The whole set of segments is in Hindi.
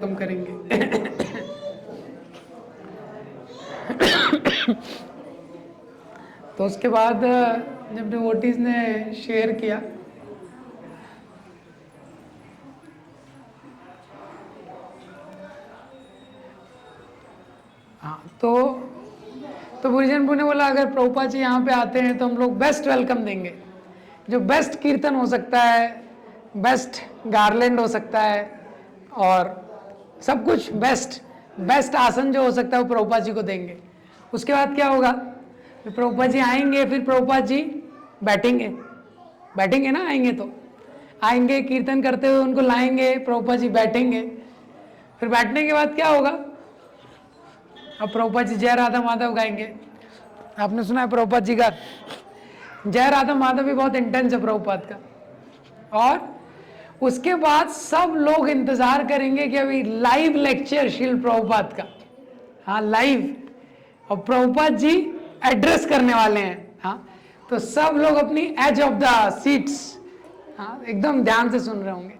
कम करेंगे। तो उसके बाद जब डिवोटीज ने शेयर किया हाँ तो बुरीजनपुर ने बोला अगर प्रभुपाद जी यहाँ पे आते हैं तो हम लोग बेस्ट वेलकम देंगे। जो बेस्ट कीर्तन हो सकता है, बेस्ट गार्लैंड हो सकता है और सब कुछ बेस्ट आसन जो हो सकता है वो प्रभुपाद जी को देंगे। उसके बाद क्या होगा, प्रभुपाद जी आएंगे, फिर प्रभुपाद जी बैठेंगे ना, आएंगे कीर्तन करते हुए उनको लाएंगे, प्रभुपाद जी बैठेंगे। फिर बैठने के बाद क्या होगा, अब प्रभुपाद जी जय राधा माधव गाएंगे। आपने सुना है प्रभुपाद जी का जय राधा माधव भी बहुत इंटेंस है प्रभुपाद का। और उसके बाद सब लोग इंतजार करेंगे कि अभी लाइव लेक्चर शील प्रभुपाद का, हाँ लाइव, और प्रभुपाद जी एड्रेस करने वाले हैं। हाँ, तो सब लोग अपनी एज ऑफ द सीट्स, हाँ एकदम ध्यान से सुन रहे होंगे।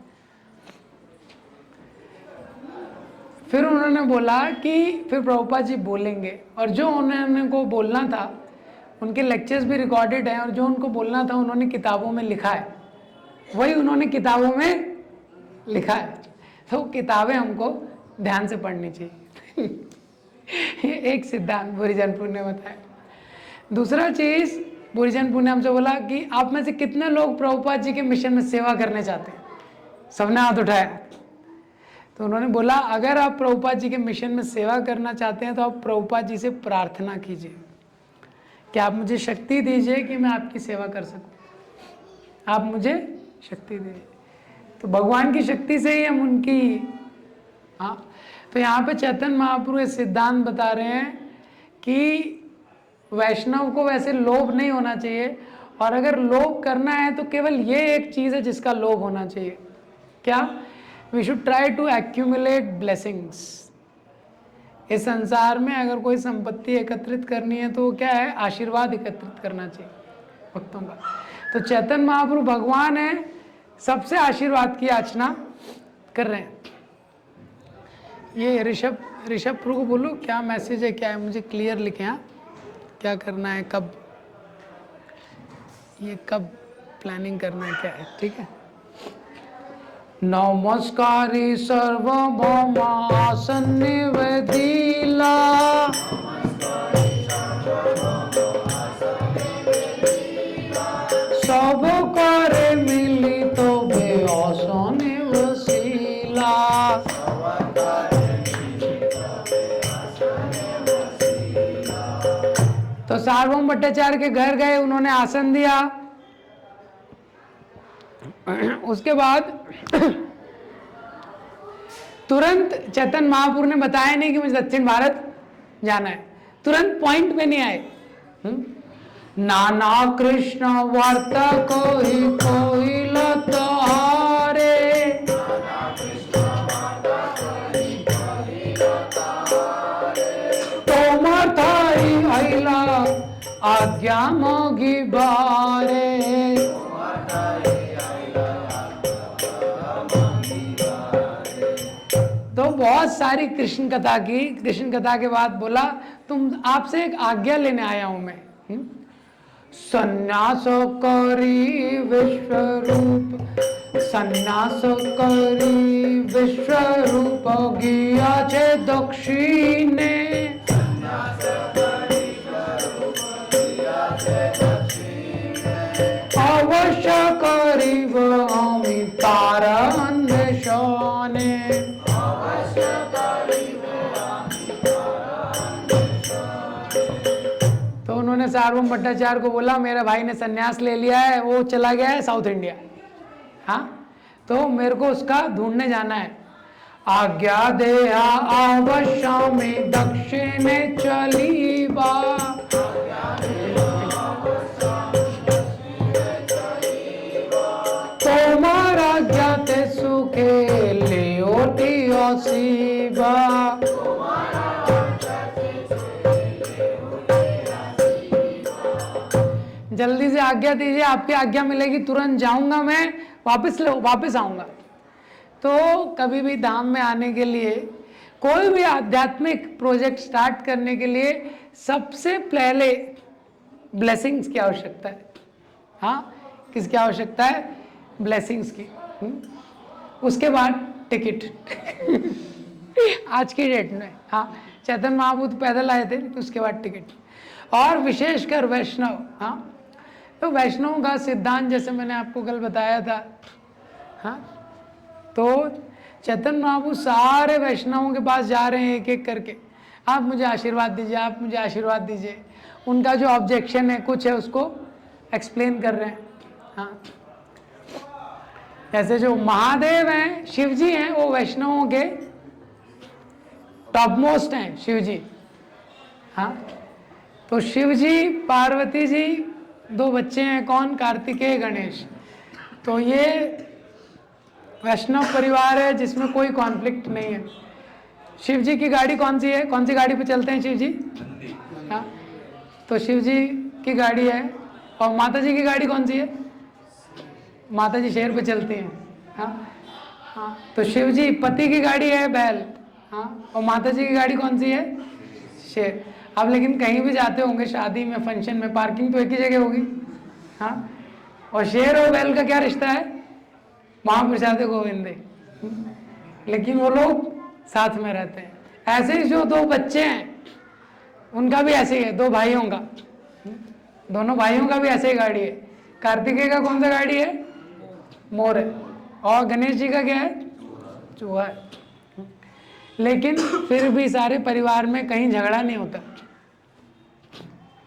फिर उन्होंने बोला कि फिर प्रभुपाद जी बोलेंगे, और जो उन्होंने को बोलना था, उनके लेक्चर्स भी रिकॉर्डेड हैं, और जो उनको बोलना था उन्होंने किताबों में लिखा है, वही उन्होंने किताबों में लिखा है। तो किताबें हमको ध्यान से पढ़नी चाहिए। एक सिद्धांत बुरीजनपुर ने बताया। दूसरा चीज बुरीजनपुर ने हमसे बोला कि आप में से कितने लोग प्रभुपाद जी के मिशन में सेवा करने चाहते हैं। सबने हाथ उठाया। तो उन्होंने बोला अगर आप प्रभुपाद जी के मिशन में सेवा करना चाहते हैं तो आप प्रभुपाद जी से प्रार्थना कीजिए कि आप मुझे शक्ति दीजिए कि मैं आपकी सेवा कर सकूं, आप मुझे शक्ति दीजिए। तो भगवान की शक्ति से ही हम उनकी, हाँ, तो यहाँ पे चैतन्य महाप्रभु सिद्धांत बता रहे हैं कि वैष्णव को वैसे लोभ नहीं होना चाहिए, और अगर लोभ करना है तो केवल ये एक चीज है जिसका लोभ होना चाहिए। क्या? We should try to accumulate blessings. इस संसार में अगर कोई संपत्ति एकत्रित करनी है तो क्या है, आशीर्वाद एकत्रित करना चाहिए भक्तों का। तो चैतन्य महाप्रभु भगवान है, सबसे आशीर्वाद की याचना कर रहे हैं। ये ऋषभ प्रभु को बोलो क्या मैसेज है, क्या है, मुझे क्लियर लिखे। हाँ, क्या करना है, कब, ये कब प्लानिंग करना है, क्या है, ठीक है। नमस्कारी सर्वभौमासन निवेदिला, सब करे मिलित बेअसन वसीला। तो सार्वभौम भट्टाचार्य के घर गए, उन्होंने आसन दिया। उसके बाद तुरंत चैतन्य महाप्रभु ने बताया नहीं कि मुझे दक्षिण भारत जाना है, तुरंत पॉइंट पे नहीं आए। नाना कृष्ण वर्त कोई लतारे, तोमर थाई आइला आज्ञा मोगी बारे। तो बहुत सारी कृष्ण कथा के बाद बोला तुम, आपसे एक आज्ञा लेने आया हूं मैं। सन्यास करी विश्वरूप गिया छे दक्षिणे, अवश्य करीब अमी तार अन्वेषणे। तो उन्होंने सार्वभौम भट्टाचार्य को बोला मेरे भाई ने सन्यास ले लिया है, वो चला गया है साउथ इंडिया, हाँ, तो मेरे को उसका ढूंढने जाना है। आज्ञा दे अवश्य में दक्षिणे चलीबा, तुम्हारा ज्ञाते सुखे लेओटी असीबा। जल्दी से आज्ञा दीजिए, आपकी आज्ञा मिलेगी तुरंत जाऊंगा मैं, वापस आऊंगा। तो कभी भी धाम में आने के लिए, कोई भी आध्यात्मिक प्रोजेक्ट स्टार्ट करने के लिए सबसे पहले ब्लेसिंग्स की आवश्यकता है। हाँ, किसकी आवश्यकता है? ब्लेसिंग्स की। उसके बाद टिकट। आज की डेट में, हाँ, चैतन्य महाप्रभु पैदल आए थे, तो उसके बाद टिकट। और विशेषकर वैष्णव, हाँ, तो वैष्णव का सिद्धांत जैसे मैंने आपको कल बताया था, हाँ, तो चैतन्य महाप्रभु सारे वैष्णवों के पास जा रहे हैं एक एक करके, आप मुझे आशीर्वाद दीजिए, आप मुझे आशीर्वाद दीजिए। उनका जो ऑब्जेक्शन है कुछ है, उसको एक्सप्लेन कर रहे हैं। हाँ, जैसे जो महादेव हैं, शिव जी हैं, वो वैष्णवों के टॉप मोस्ट हैं, शिव जी। हाँ, तो शिव जी, पार्वती जी, दो बच्चे हैं, कौन? कार्तिकेय, गणेश। तो ये वैष्णव परिवार है जिसमें कोई कॉन्फ्लिक्ट नहीं है। शिव जी की गाड़ी कौन सी है? कौन सी गाड़ी पे चलते हैं शिव जी? हाँ, तो शिव जी की गाड़ी है। और माता जी की गाड़ी कौन सी है? माता जी शेर पे चलती हैं। हाँ, हाँ, तो शिव जी पति की गाड़ी है बैल, हाँ, और माता जी की गाड़ी कौन सी है? शेर। अब लेकिन कहीं भी जाते होंगे, शादी में, फंक्शन में, पार्किंग तो एक ही जगह होगी। हाँ, और शेर और बैल का क्या रिश्ता है? महाप्रसाद गोविंदे। लेकिन वो लोग साथ में रहते हैं। ऐसे ही जो दो बच्चे हैं, उनका भी ऐसे ही है, दो भाइयों का, दोनों भाइयों का भी ऐसे ही गाड़ी है। कार्तिकेय का कौन सा गाड़ी है? मोर है। और गणेश जी का क्या है? चूहा है। लेकिन फिर भी सारे परिवार में कहीं झगड़ा नहीं होता।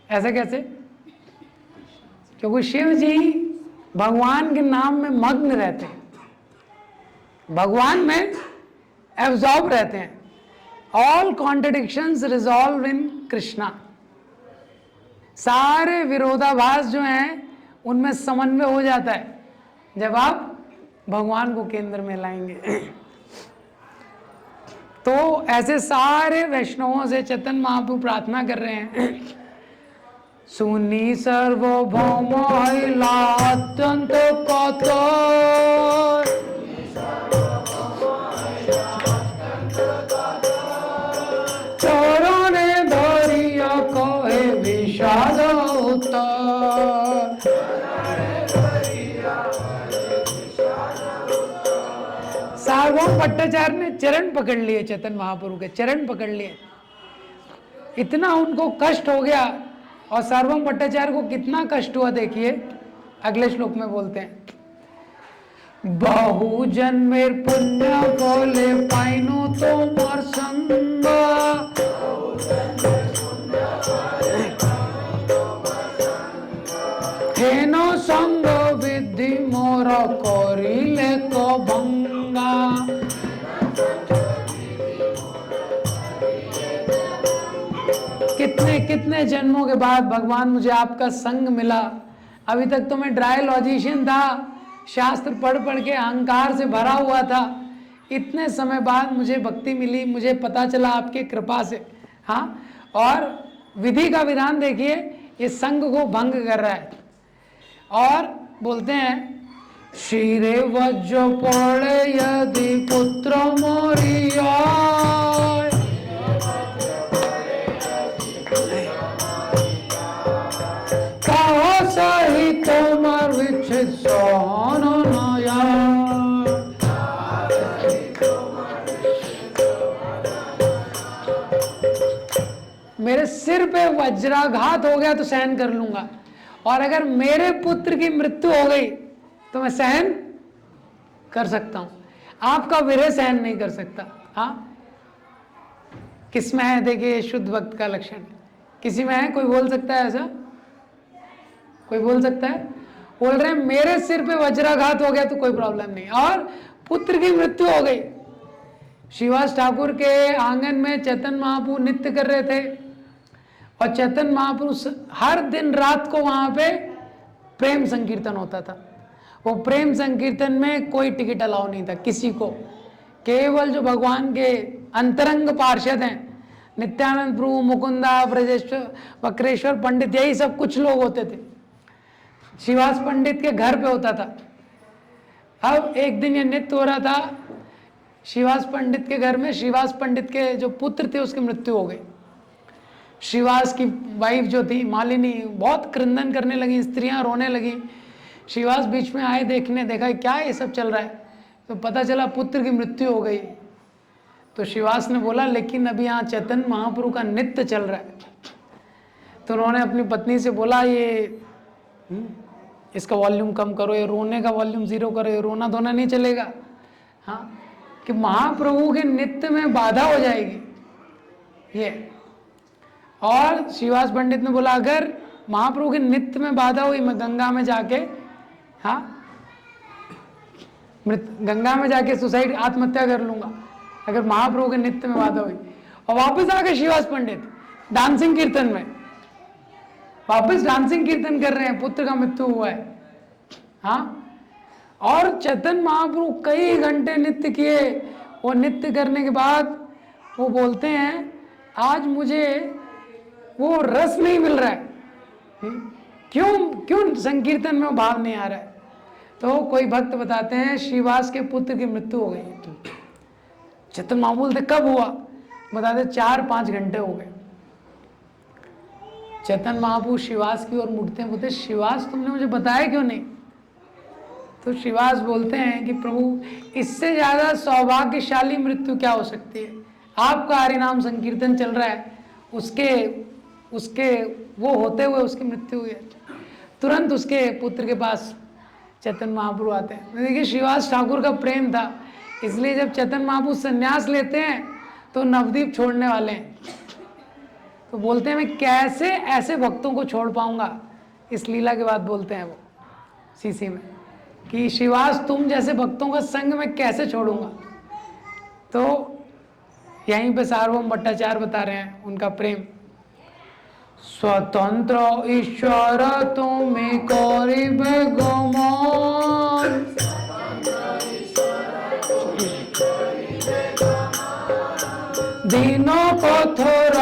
ऐसा कैसे? क्योंकि शिव जी भगवान के नाम में मग्न रहते हैं, भगवान में एब्जॉर्ब रहते हैं। All contradictions resolve in Krishna. सारे विरोधाभास जो हैं उनमें समन्वय हो जाता है जब आप भगवान को केंद्र में लाएंगे। तो ऐसे सारे वैष्णवों से चैतन्य महाप्रभु प्रार्थना कर रहे हैं, सुनी सर्वभौम अत्यंत कतर, चरणे धरिया कहे विषाद उत्तर। सार्वभौम भट्टाचार्य ने चरण पकड़ लिए, चैतन्य महाप्रभु के चरण पकड़ लिए। इतना उनको कष्ट हो गया। और सार्वभौम भट्टाचार्य को कितना कष्ट हुआ देखिए, अगले श्लोक में बोलते हैं, बहु जन्मेर पुण्य बोले पाइनो तोमर संग, हेनो संग विधि मोर करिले को भंगा। कितने कितने जन्मों के बाद भगवान मुझे आपका संग मिला। अभी तक तो मैं ड्राई लॉजिशियन था, शास्त्र पढ़ पढ़ के अहंकार से भरा हुआ था। इतने समय बाद मुझे भक्ति मिली, मुझे पता चला आपके कृपा से। हाँ, और विधि का विधान देखिए, ये संग को भंग कर रहा है। और बोलते हैं, शीरे वज्र पड़े यदि पुत्र मोरिया, सही तोमर विच्छेद सहन नया। मेरे सिर पे वज्राघात हो गया तो सहन कर लूंगा, और अगर मेरे पुत्र की मृत्यु हो गई तो मैं सहन कर सकता हूं। आपका विरह सहन नहीं कर सकता। हाँ, किसमें है? देखिए, शुद्ध भक्त का लक्षण किसी में है? कोई बोल सकता है ऐसा? कोई बोल सकता है? बोल रहे हैं मेरे सिर पे वज्राघात हो गया तो कोई प्रॉब्लम नहीं, और पुत्र की मृत्यु हो गई। श्रीवास ठाकुर के आंगन में चैतन्य महाप्रभु नृत्य कर रहे थे, और चैतन्य महाप्रभु हर दिन रात को वहां पे प्रेम संकीर्तन होता था। वो प्रेम संकीर्तन में कोई टिकट अलाउ नहीं था किसी को, केवल जो भगवान के अंतरंग पार्षद हैं, नित्यानंद प्रभु, मुकुंदा, ब्रजेश्वर, वक्रेश्वर पंडित, यही सब कुछ लोग होते थे। श्रीवास पंडित के घर पे होता था। अब एक दिन ये नृत्य हो रहा था, श्रीवास पंडित के घर में श्रीवास पंडित के जो पुत्र थे उसकी मृत्यु हो गई। श्रीवास की वाइफ जो थी मालिनी बहुत क्रंदन करने लगी, स्त्रियां रोने लगी। श्रीवास बीच में आए देखने, देखा क्या ये सब चल रहा है, तो पता चला पुत्र की मृत्यु हो गई। तो श्रीवास ने बोला लेकिन अभी यहाँ चैतन्य महाप्रभु का नित्य चल रहा है। तो उन्होंने अपनी पत्नी से बोला ये इसका वॉल्यूम कम करो, ये रोने का वॉल्यूम 0 करो, ये रोना धोना नहीं चलेगा। हाँ, कि महाप्रभु के नित्य में बाधा हो जाएगी ये। और श्रीवास पंडित ने बोला अगर महाप्रभु के नित्य में बाधा हुई मैं गंगा में जाके, हाँ गंगा में जाके सुसाइड आत्महत्या कर लूंगा अगर महाप्रभु के नित्य में बाधा हुई। और वापस आ गए श्रीवास पंडित डांसिंग कीर्तन में, वापस डांसिंग कीर्तन कर रहे हैं, पुत्र का मृत्यु हुआ है। हाँ, और चैतन्य महाप्रभु कई घंटे नृत्य किए। वो नृत्य करने के बाद वो बोलते हैं आज मुझे वो रस नहीं मिल रहा है। क्यों संकीर्तन में भाव नहीं आ रहा है? तो कोई भक्त बताते हैं श्रीवास के पुत्र की मृत्यु हो गई। चैतन्य महाप्रभु बोलते कब हुआ? बताते 4-5 घंटे हो गए। चैतन्य महाप्रभु श्रीवास की ओर मुड़ते हैं, बोलते श्रीवास तुमने मुझे बताया क्यों नहीं? तो श्रीवास बोलते हैं कि प्रभु इससे ज्यादा सौभाग्यशाली मृत्यु क्या हो सकती है? आपका हरिनाम संकीर्तन चल रहा है, उसके वो होते हुए उसकी मृत्यु हुई है। तुरंत उसके पुत्र के पास चैतन्य महाप्रभु आते हैं। देखिए श्रीवास ठाकुर का प्रेम था, इसलिए जब चैतन्य महाप्रभु संन्यास लेते हैं तो नवदीप छोड़ने वाले हैं। तो बोलते हैं मैं कैसे ऐसे भक्तों को छोड़ पाऊंगा। इस लीला के बाद बोलते हैं वो सीसी में कि श्रीवास तुम जैसे भक्तों का संग मैं कैसे छोड़ूंगा। तो यहीं पे सार्वभौम भट्टाचार्य बता रहे हैं उनका प्रेम। स्वतंत्र ईश्वर तुम्हें करिबे गमन, दीनो पथर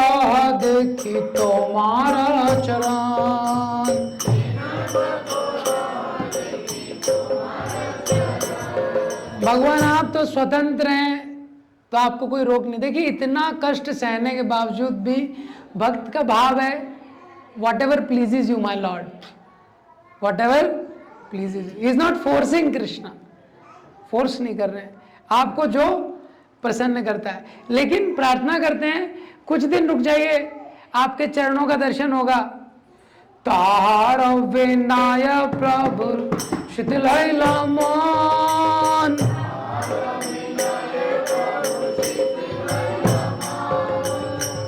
देखी तुम्हारा चरण। भगवान आप तो स्वतंत्र हैं, तो आपको कोई रोक नहीं। देखिए इतना कष्ट सहने के बावजूद भी भक्त का भाव है what ever pleases you my lord, what ever pleases you. Is not forcing Krishna, force नहीं कर रहे हैं, आपको जो प्रसन्न करता है। लेकिन प्रार्थना करते हैं कुछ दिन रुक जाइए, आपके चरणों का दर्शन होगा। तार विनाय प्रभु शिथिल मन,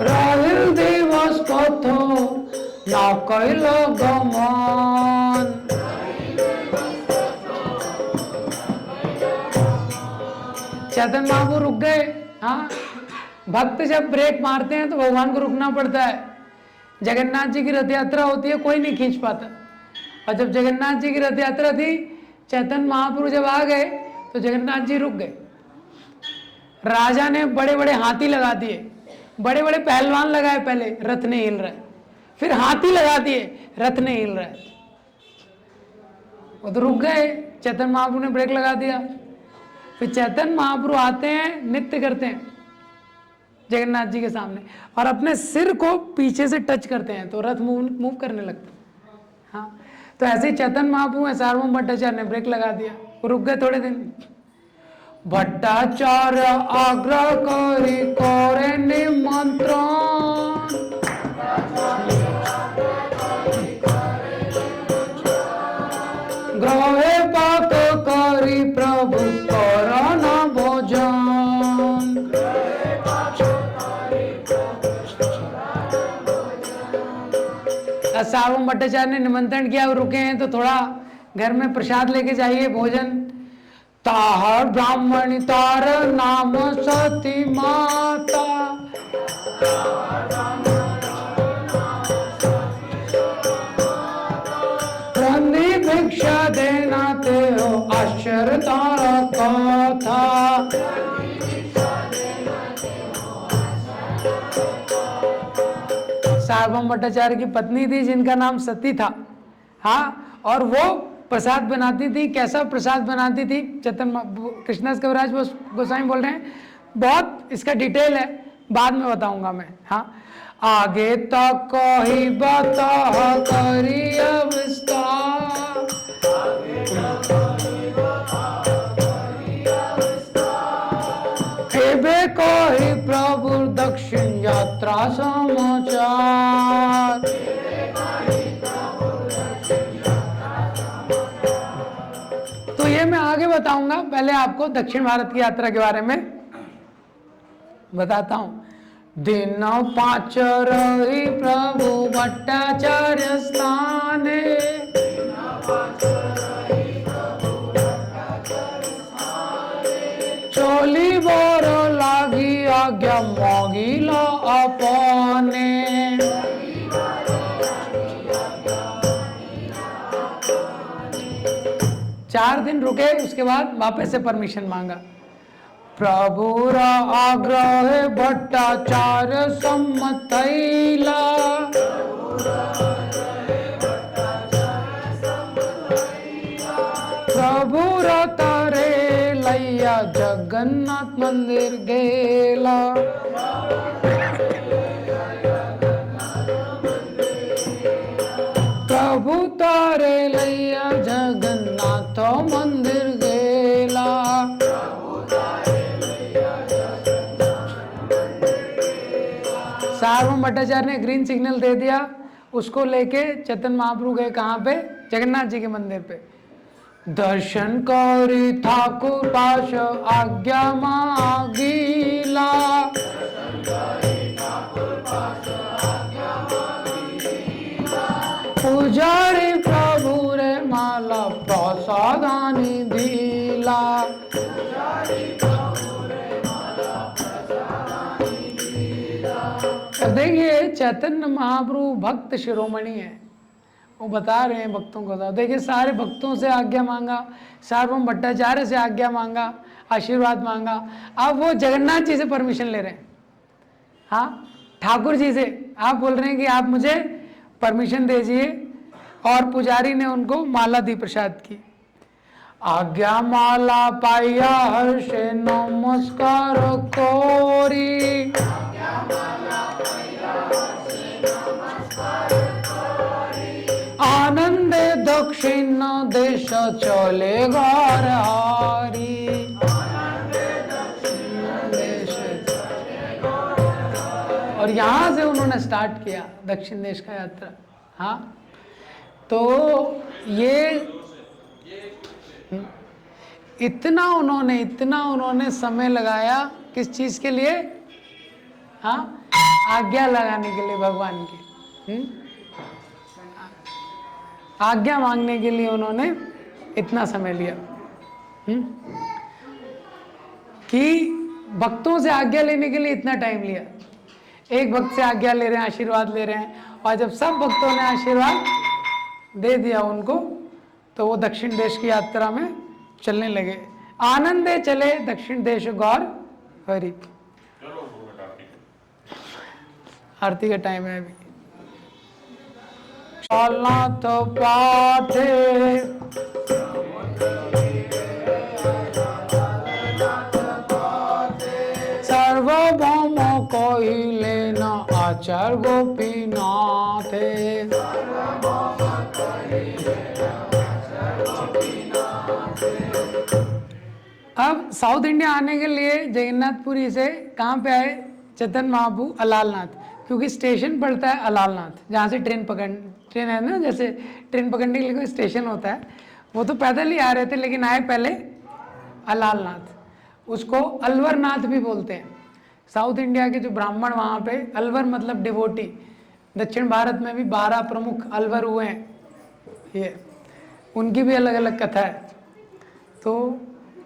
राहिल दिवस कथो ना कैल गमन। चैतन्य महाप्रभु रुक गए। हाँ, भक्त जब ब्रेक मारते हैं तो भगवान को रुकना पड़ता है। जगन्नाथ जी की रथ यात्रा होती है, कोई नहीं खींच पाता। और जब जगन्नाथ जी की रथ यात्रा थी, चैतन्य महाप्रभु जब आ गए तो जगन्नाथ जी रुक गए। राजा ने बड़े बड़े हाथी लगा दिए, बड़े बड़े पहलवान लगाए, पहले रथ नहीं हिल रहा है, फिर हाथी लगा दिए, रथ नहीं हिल रहा है। वो तो रुक गए, चैतन्य महाप्रभु ने ब्रेक लगा दिया। फिर चैतन्य महाप्रभु आते हैं, नृत्य करते हैं जगन्नाथ जी के सामने और अपने सिर को पीछे से टच करते हैं तो रथ मूव करने लगता है। हाँ, तो ऐसे ही चैतन्य महाप्रभु है, सार्वभौम भट्टाचार्य ने ब्रेक लगा दिया, वो रुक गए थोड़े दिन। भट्टाचार्य आग्रह करी करे निमंत्रण, ग्रहे बात करी प्रभु करन भोजन। सार्वभौम भट्टाचार्य ने निमंत्रण किया, वो रुके हैं तो थोड़ा घर में प्रसाद लेके जाइए, भोजन। ताहर ब्राह्मणी तार नाम सती माता, रंदी भिक्षा देना ते हो आश्चर्य तारा कथा। सार्वभौम भट्टाचार्य की पत्नी थी जिनका नाम सती था। हाँ, और वो प्रसाद बनाती थी। कैसा प्रसाद बनाती थी? कृष्णदास कविराज गोस्वामी बोल रहे हैं, बहुत इसका डिटेल है, बाद में बताऊंगा मैं। हाँ, आगे तक ही बता करी विस्तार, एबे कही प्रभु दक्षिण यात्रा समाचार। तो ये मैं आगे बताऊंगा, पहले आपको दक्षिण भारत की यात्रा के बारे में बताता हूं। दिन 5 रही प्रभु भट्टाचार्य स्थाने, चोली बोर लागी आज्ञा मोगिला अपने। चार दिन रुके, उसके बाद वापस से परमिशन मांगा। प्रभुर आग्रह भट्टाचार्य सम्मतैला, प्रभुर तारे लैया जगन्नाथ मंदिर गेला। प्रभु तारे लैया जगन्नाथ मंदिर गेला। सार्वभौम भट्टाचार्य ने ग्रीन सिग्नल दे दिया, उसको लेके चैतन्य महाप्रभु गए कहाँ पे? जगन्नाथ जी के मंदिर पे। दर्शन करी ठाकुर पाश आज्ञा मांगीला, पुजारी प्रभु रे माला प्रसादानी दीला। देखिए चैतन्य महाप्रभु भक्त शिरोमणि है, वो बता रहे हैं भक्तों को। देखिए सारे भक्तों से आज्ञा मांगा, सार्वभौम भट्टाचार्य से आज्ञा मांगा, आशीर्वाद मांगा, अब वो जगन्नाथ जी से परमिशन ले रहे हैं। हाँ, ठाकुर जी से आप बोल रहे हैं कि आप मुझे परमिशन दीजिए, और पुजारी ने उनको माला दी प्रसाद की। आज्ञा माला पाया हर्ष नमस्कार कोरी, आनंदे दक्षिण देश चले गौर हारी। और यहाँ से उन्होंने स्टार्ट किया दक्षिण देश का यात्रा। हाँ, तो ये इतना उन्होंने समय लगाया किस चीज के लिए? हाँ, आज्ञा लगाने के लिए भगवान की। आज्ञा मांगने के लिए उन्होंने इतना समय लिया। कि भक्तों से आज्ञा लेने के लिए इतना टाइम लिया। एक भक्त से आज्ञा ले रहे हैं, आशीर्वाद ले रहे हैं, और जब सब भक्तों ने आशीर्वाद दे दिया उनको, तो वो दक्षिण देश की यात्रा में चलने लगे। आनंदे चले दक्षिण देश गौर हरि। आरती का टाइम है अभी। नाथ पाठे सर्वभौम कहिले न आचार्य गोपीनाथे। अब साउथ इंडिया आने के लिए जगन्नाथपुरी से कहाँ पे आए? चैतन्य महाप्रभु अलालनाथ, क्योंकि स्टेशन पड़ता है अलालनाथ, जहाँ से ट्रेन है ना, जैसे ट्रेन पकड़ने के लिए कोई स्टेशन होता है, वो तो पैदल ही आ रहे थे, लेकिन आए पहले अलालनाथ। उसको अलवरनाथ भी बोलते हैं। साउथ इंडिया के जो ब्राह्मण वहाँ पे, अलवर मतलब डिवोटी, दक्षिण भारत में भी 12 प्रमुख अलवर हुए हैं, ये उनकी भी अलग अलग कथा है, तो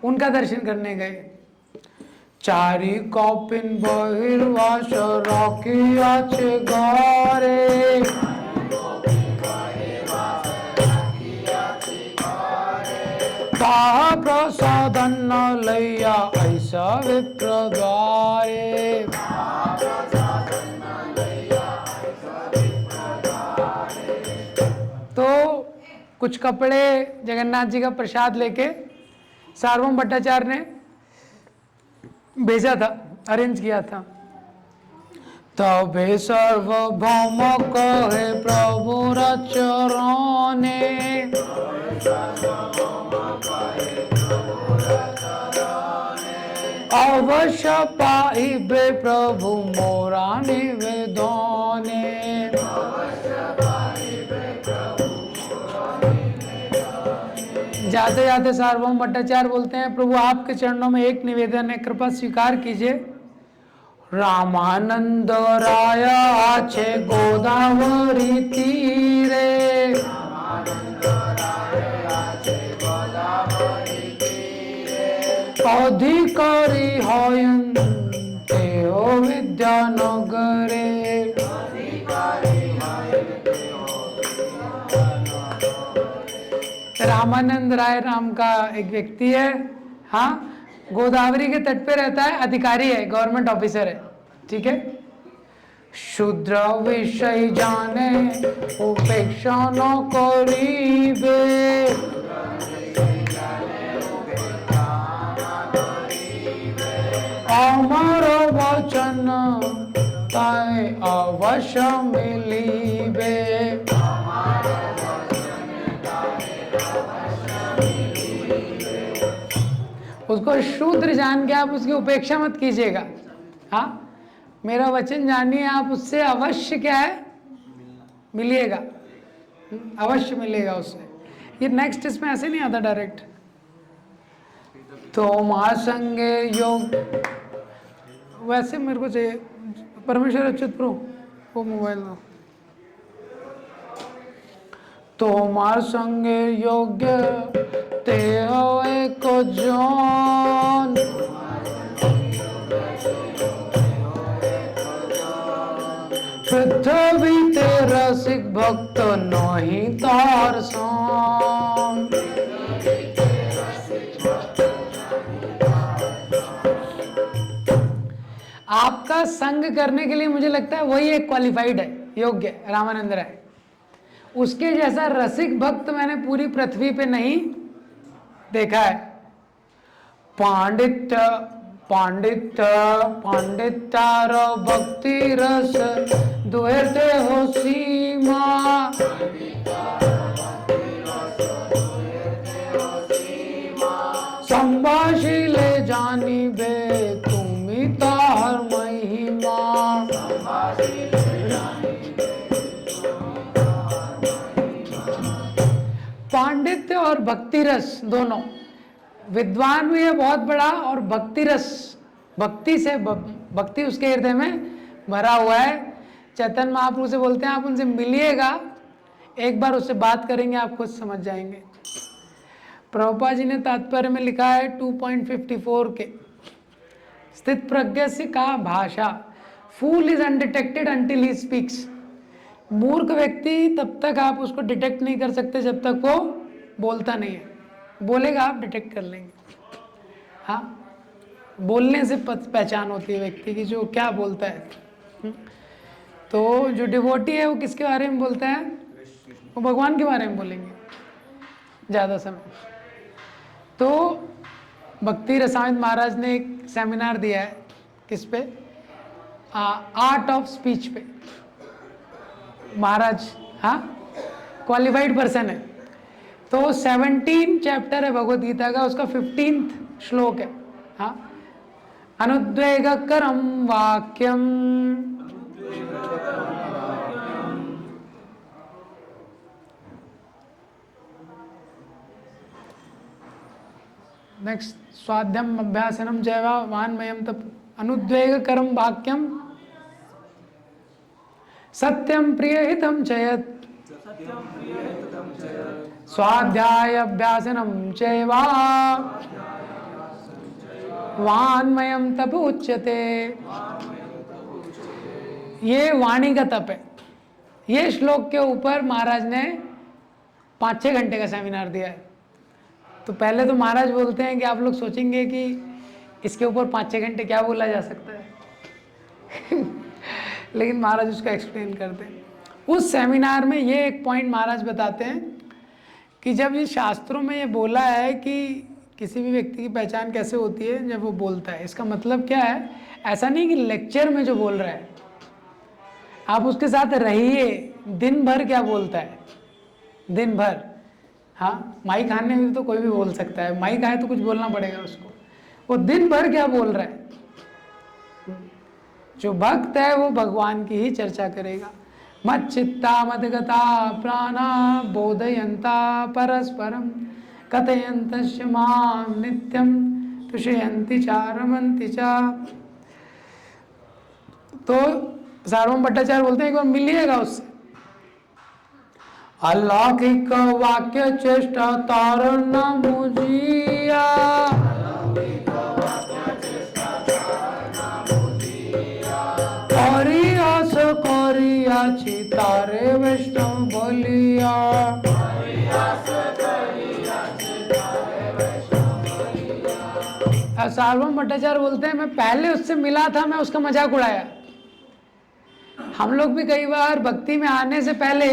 उनका दर्शन करने गए। चारी कौपिन बहिर्वास रॉकी आचे गारे, ताहा प्रसादन लैया ऐसा विप्रद्वारे। तो कुछ कपड़े जगन्नाथ जी का प्रसाद लेके सार्वभौम भट्टाचार्य ने भेजा था, अरेंज किया था। तबे सार्वभौम कहे प्रभु चरणे, अवश्य पाइबे प्रभु मोरा निवेदने। जाते जाते सार्वभौम भट्टाचार्य बोलते हैं, प्रभु आपके चरणों में एक निवेदन है, कृपा स्वीकार कीजिए। रामानंद राय आछे गोदावरी तीरे, अधिकारी हयन्ते ओ विद्यानगरे। रामानंद राय नाम का एक व्यक्ति है, हाँ, गोदावरी के तट पे रहता है, अधिकारी है, गवर्नमेंट ऑफिसर है, ठीक है। शूद्र विषय जाने उपेक्षा न करीबे, अमर वचन ताय अवश्य मिलीबे। उसको शूद्र जान के आप उसकी उपेक्षा मत कीजिएगा, हाँ, मेरा वचन जानिए, आप उससे अवश्य क्या है, मिलिएगा, अवश्य मिलेगा उससे। ये नेक्स्ट इसमें ऐसे नहीं आता डायरेक्ट। तो महासंगे योग, वैसे मेरे को चाहिए परमेश्वर अच्युत प्रो वो मोबाइल दो। तो महासंगे योग्य ते हो एक जन, पृथ्वी ते रसिक भक्त नहीं तार सम। आपका संग करने के लिए मुझे लगता है वही एक क्वालिफाइड है, योग्य, रामानंद राय। उसके जैसा रसिक भक्त मैंने पूरी पृथ्वी पे नहीं देखा है। पांडित्य पांडित्य पांडित्यार भक्ति रस दुहते हो सीमा, संभाषिले जानिबे तुमी तार महिमा। पांडित्य और भक्ति रस दोनों, विद्वान भी है बहुत बड़ा, और भक्ति रस, भक्ति से, भक्ति उसके हृदय में भरा हुआ है। चैतन्य महाप्रभु से बोलते हैं आप उनसे मिलिएगा, एक बार उससे बात करेंगे आप खुद समझ जाएंगे। प्रभुपाद जी ने तात्पर्य में लिखा है 2.54 के, स्थित प्रज्ञ से का भाषा, fool is undetected until he speaks. मूर्ख व्यक्ति तब तक आप उसको डिटेक्ट नहीं कर सकते जब तक वो बोलता नहीं है, बोलेगा आप डिटेक्ट कर लेंगे। हाँ, बोलने से पहचान होती है व्यक्ति की, जो क्या बोलता है। तो जो डिवोटी है वो किसके बारे में बोलता है, वो भगवान के बारे में बोलेंगे ज़्यादा समय। तो भक्ति रसायन महाराज ने एक सेमिनार दिया है, किस पे, आर्ट ऑफ स्पीच पे। महाराज, हाँ, क्वालिफाइड पर्सन है। तो 17 चैप्टर है भगवद गीता का, उसका 15th श्लोक है, हाँ, अनुद्वेगकरं वाक्यम नेक्स्ट स्वाध्यम अभ्यासनम जैवा वान्मयम तप अनुद्वेगकरं वाक्यम सत्यम प्रियहितं चयत स्वाध्याय अभ्यासनम चैवा वान्मयम तप उच्यते। ये वाणी का तप है। ये श्लोक के ऊपर महाराज ने 5-6 घंटे का सेमिनार दिया है। तो पहले तो महाराज बोलते हैं कि आप लोग सोचेंगे कि इसके ऊपर 5-6 घंटे क्या बोला जा सकता है लेकिन महाराज उसका एक्सप्लेन करते हैं। उस सेमिनार में ये एक पॉइंट महाराज बताते हैं कि जब ये शास्त्रों में ये बोला है कि किसी भी व्यक्ति की पहचान कैसे होती है जब वो बोलता है, इसका मतलब क्या है? ऐसा नहीं कि लेक्चर में जो बोल रहा है, आप उसके साथ रहिए, दिन भर क्या बोलता है, दिन भर। हाँ, माइक आने में तो कोई भी बोल सकता है, माइक आए तो कुछ बोलना पड़ेगा उसको। वो दिन भर क्या बोल रहा है? जो भक्त है वो भगवान की ही चर्चा करेगा। मत चित्ता मत गता प्राणा बोधयंता परस्परम कथयंतश्च मां नित्यम तुष्यन्ति च रमन्ति च। तो सार्वभौम भट्टाचार्य बोलते हैं एक बार मिलिएगा उससे। अलौकिक वाक्य चेष्टा तारण मुझिया, करियास करियाछि तारे वैष्णव बोलिया। सार्वभौम भट्टाचार्य बोलते हैं मैं पहले उससे मिला था, मैं उसका मजाक उड़ाया। हम लोग भी कई बार भक्ति में आने से पहले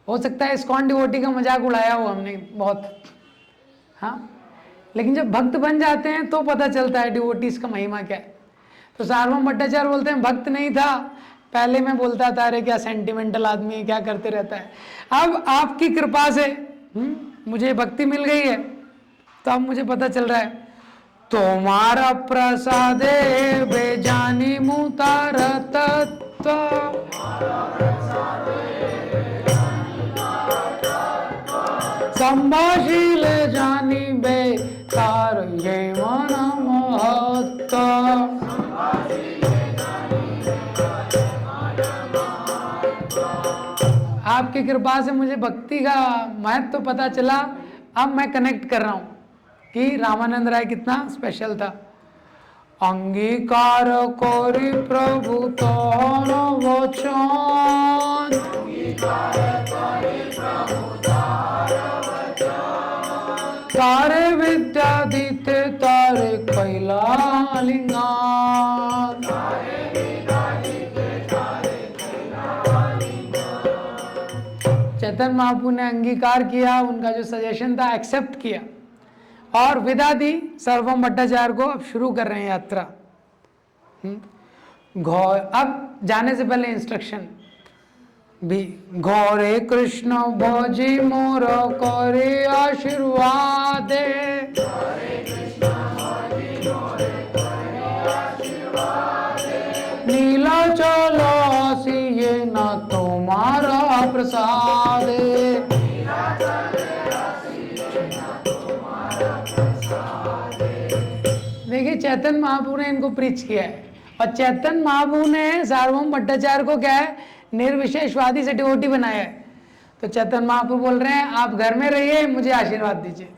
हो सकता है इस्कॉन डिवोटी का मजाक उड़ाया हो हमने बहुत, हाँ, लेकिन जब भक्त बन जाते हैं तो पता चलता है डिवोटीज का महिमा क्या है। तो सार्वभौम भट्टाचार्य बोलते हैं भक्त नहीं था, पहले मैं बोलता था अरे क्या सेंटिमेंटल आदमी है, क्या करते रहता है। अब आपकी कृपा से मुझे भक्ति मिल गई है, तो अब मुझे पता चल रहा है तुम्हारा प्रसादे बेजानी मुतार तत्व, संभाषील जानी बे तार ये मन महत्व। आपकी कृपा से मुझे भक्ति का महत्व तो पता चला। अब मैं कनेक्ट कर रहा हूं कि रामानंद राय कितना स्पेशल था। अंगीकार कोरी प्रभु तोर वचन, तारे विद्या दीते तारे कैला लिंगान। चैतन्य महाप्रभु ने अंगीकार किया, उनका जो सजेशन था एक्सेप्ट किया और विदा दी सार्वभौम भट्टाचार्य को। अब शुरू कर रहे हैं यात्रा। घोर, अब जाने से पहले इंस्ट्रक्शन भी, घोरे कृष्ण भोजी मोर करे आशीर्वाद, नीला चलो आसिए ना तुम्हारा प्रसाद। देखिए चैतन्य महाप्रभु ने इनको प्रीच किया है, और चैतन्य महाप्रभु ने सार्वभौम भट्टाचार्य को क्या है, निर्विशेषवादी से डिवोटी बनाया है। तो चैतन्य महाप्रभु बोल रहे हैं आप घर में रहिए, मुझे आशीर्वाद दीजिए,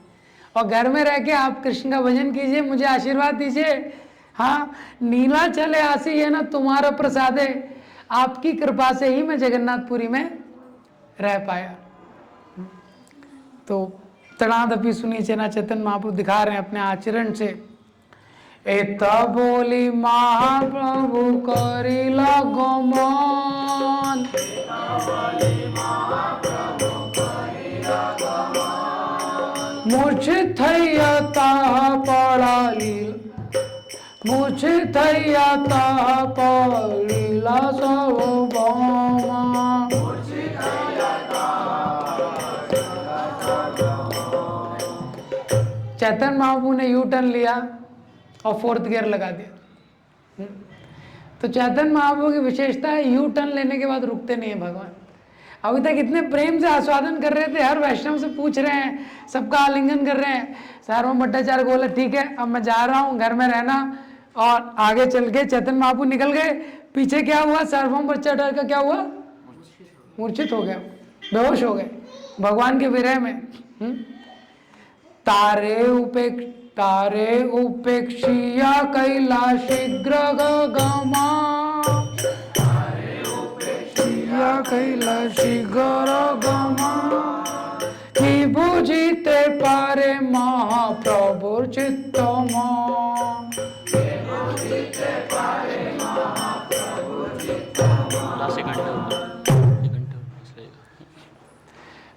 और घर में रह के आप कृष्ण का भजन कीजिए, मुझे आशीर्वाद दीजिए। हाँ, नीला चले आसी है ना तुम्हारा प्रसाद है, आपकी कृपा से ही मैं जगन्नाथपुरी में रह पाया। तो तणादपि सुनी चेना चैतन्य महाप्रभु दिखा रहे हैं अपने आचरण से। एत बोली महाप्रभु करिला गमन, मूर्छित थैया ताहा पड़ा लीला, मूर्छित थैया ताहा पड़ीला सार्वभौमा। चैतन्य महाप्रभु ने यू टर्न लिया और फोर्थ गियर लगा दिया। तो चैतन्य महाप्रभु की विशेषता है यू टर्न लेने के बाद रुकते नहीं है भगवान। अभी तक इतने प्रेम से आस्वादन कर रहे थे, हर वैष्णव से पूछ रहे हैं, सबका आलिंगन कर रहे हैं। सार्वभौम भट्टाचार्य को बोला ठीक है अब मैं जा रहा हूँ, घर में रहना। और आगे चल के चैतन्य महाप्रभु निकल गए। पीछे क्या हुआ, सार्वभौम भट्टाचार्य का क्या हुआ, मूर्छित हो गया, बेहोश हो गए भगवान के विरह में। तारे उपेक्षिया कैलाशीघ्र गमा, कैलाशीघ्र गमा, कि बुझिते पारे महाप्रभुर चित्तमा।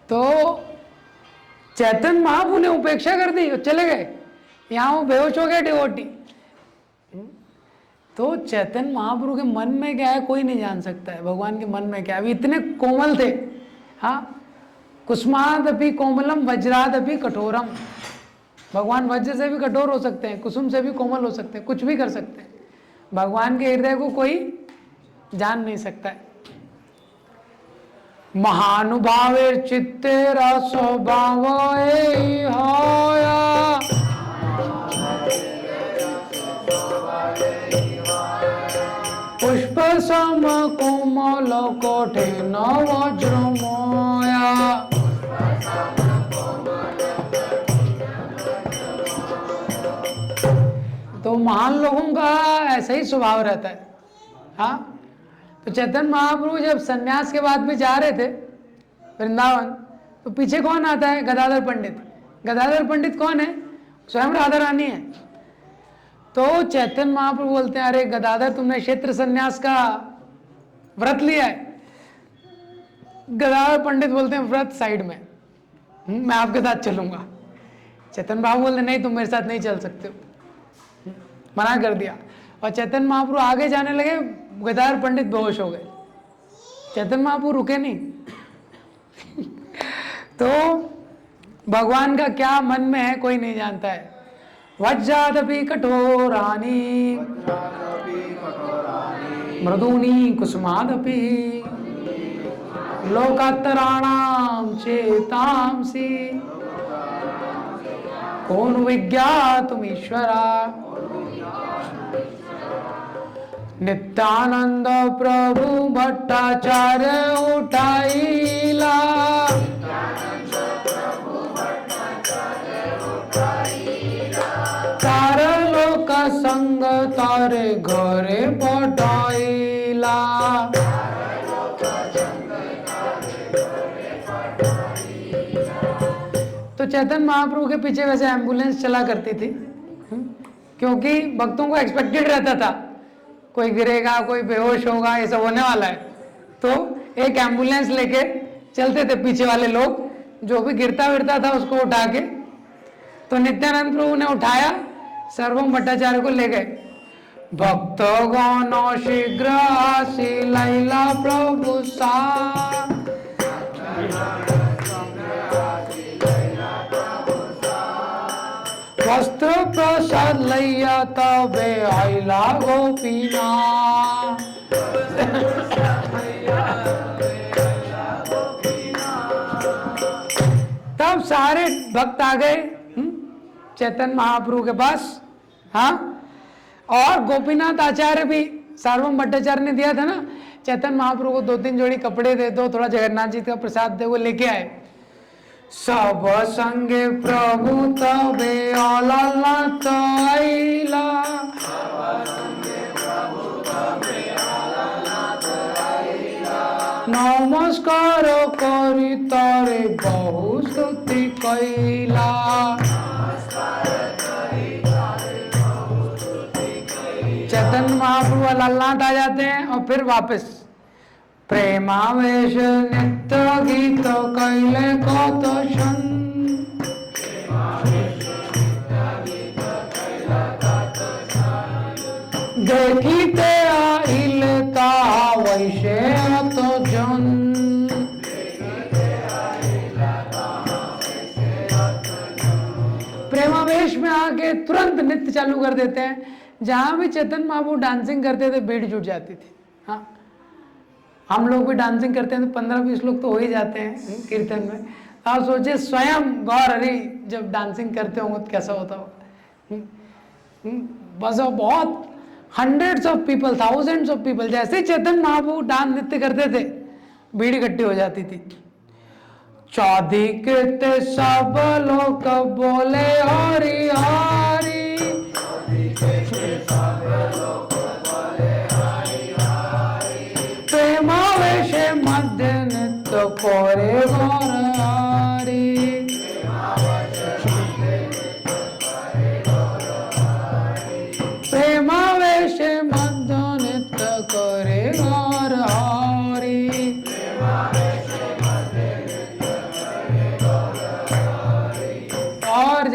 तो चैतन्य महाप्रभु ने उपेक्षा कर दी और चले गए, यहाँ वो बेहोश हो गए डिवोटी। तो चैतन्य महाप्रभु के मन में क्या है कोई नहीं जान सकता है, भगवान के मन में क्या है। अभी इतने कोमल थे, हाँ, कुसुमादपि कोमलम वज्रादपि कठोरम। भगवान वज्र से भी कठोर हो सकते हैं, कुसुम से भी कोमल हो सकते हैं, कुछ भी कर सकते हैं। भगवान के हृदय को कोई जान नहीं सकता है। महानुभावेर चित्तेरा स्वभाव होया, पुष्प सम कोमल कठिन वज्रमया। तो महान लोगों का ऐसा ही स्वभाव रहता है, हाँ। तो चैतन्य महाप्रभु जब सन्यास के बाद भी जा रहे थे वृंदावन, तो पीछे कौन आता है? गदाधर पंडित। गदाधर पंडित कौन है? स्वयं राधा रानी है। तो चैतन्य महाप्रभु बोलते हैं, अरे गदाधर, तुमने क्षेत्र सन्यास का व्रत लिया है। गदाधर पंडित बोलते हैं, व्रत साइड में, मैं आपके साथ चलूंगा। चैतन्य महाप्रभु बोलते नहीं, तुम मेरे साथ नहीं चल सकते हो, मना कर दिया। और चैतन्य महाप्रभु आगे जाने लगे, गदाधर पंडित बेहोश हो गए। चैतन्य महाप्रभु रुके नहीं। तो भगवान का क्या मन में है कोई नहीं जानता है। वज्रादपि कठोरानि मृदूनि कुसुमादपि लोकात्तराणां चेतांसि कौन विज्ञातुमीश्वरा। नित्यानंद प्रभु भट्टाचार्य उठाईला, तार लोक संग तारे घरे पठाईला। तो चैतन्य महाप्रभु के पीछे वैसे एम्बुलेंस चला करती थी, क्योंकि भक्तों को एक्सपेक्टेड रहता था कोई गिरेगा, कोई बेहोश होगा, ये सब होने वाला है। तो एक एम्बुलेंस लेके चलते थे पीछे वाले लोग, जो भी गिरता विरता था उसको उठा के। तो नित्यानंद प्रभु ने उठाया, सर्वम भट्टाचार्य को ले गए। भक्तगण शीघ्र आसी लैला प्रभु सा, वस्त्र प्रसाद लैया तबे आइला गोपीना। तब सारे भक्त आ गए चैतन्य महाप्रभु के पास, हाँ। और गोपीनाथ आचार्य भी, सार्वभौम भट्टाचार्य ने दिया था ना चैतन्य महाप्रभु को 2-3 जोड़ी कपड़े दे दो, थोड़ा जगन्नाथ जी का प्रसाद दे, वो लेके आए। सब संगे प्रभु तबे अललत आइला, नमस्कार करी तारे बहु स्तुति कैला। चैतन्य महाप्रभु अललनाथ आ जाते हैं और फिर वापस प्रेमावेश नित्य गीत कैले कत शन। देखिते आइले ता वैसे तो जन। प्रेमावेश में आके तुरंत नृत्य चालू कर देते हैं। जहां भी चैतन्य महाप्रभु डांसिंग करते थे भीड़ जुट जाती थी, हाँ। हम लोग भी डांसिंग करते हैं तो 15-20 लोग तो हो ही जाते हैं कीर्तन में। आप सोचिए स्वयं गौर हरि जब डांसिंग करते होंगे तो कैसा होता होगा। बस बहुत hundreds of people, thousands of people, जैसे चैतन्य महाप्रभु डांस नृत्य करते थे भीड़ इकट्ठी हो जाती थी। चौधी के सब लोग बोले हरि हरि, प्रेमावेश मध्य नृत्य करे गौर हरि। प्रेमावेश मध्य नृत्य करे गौर हरि।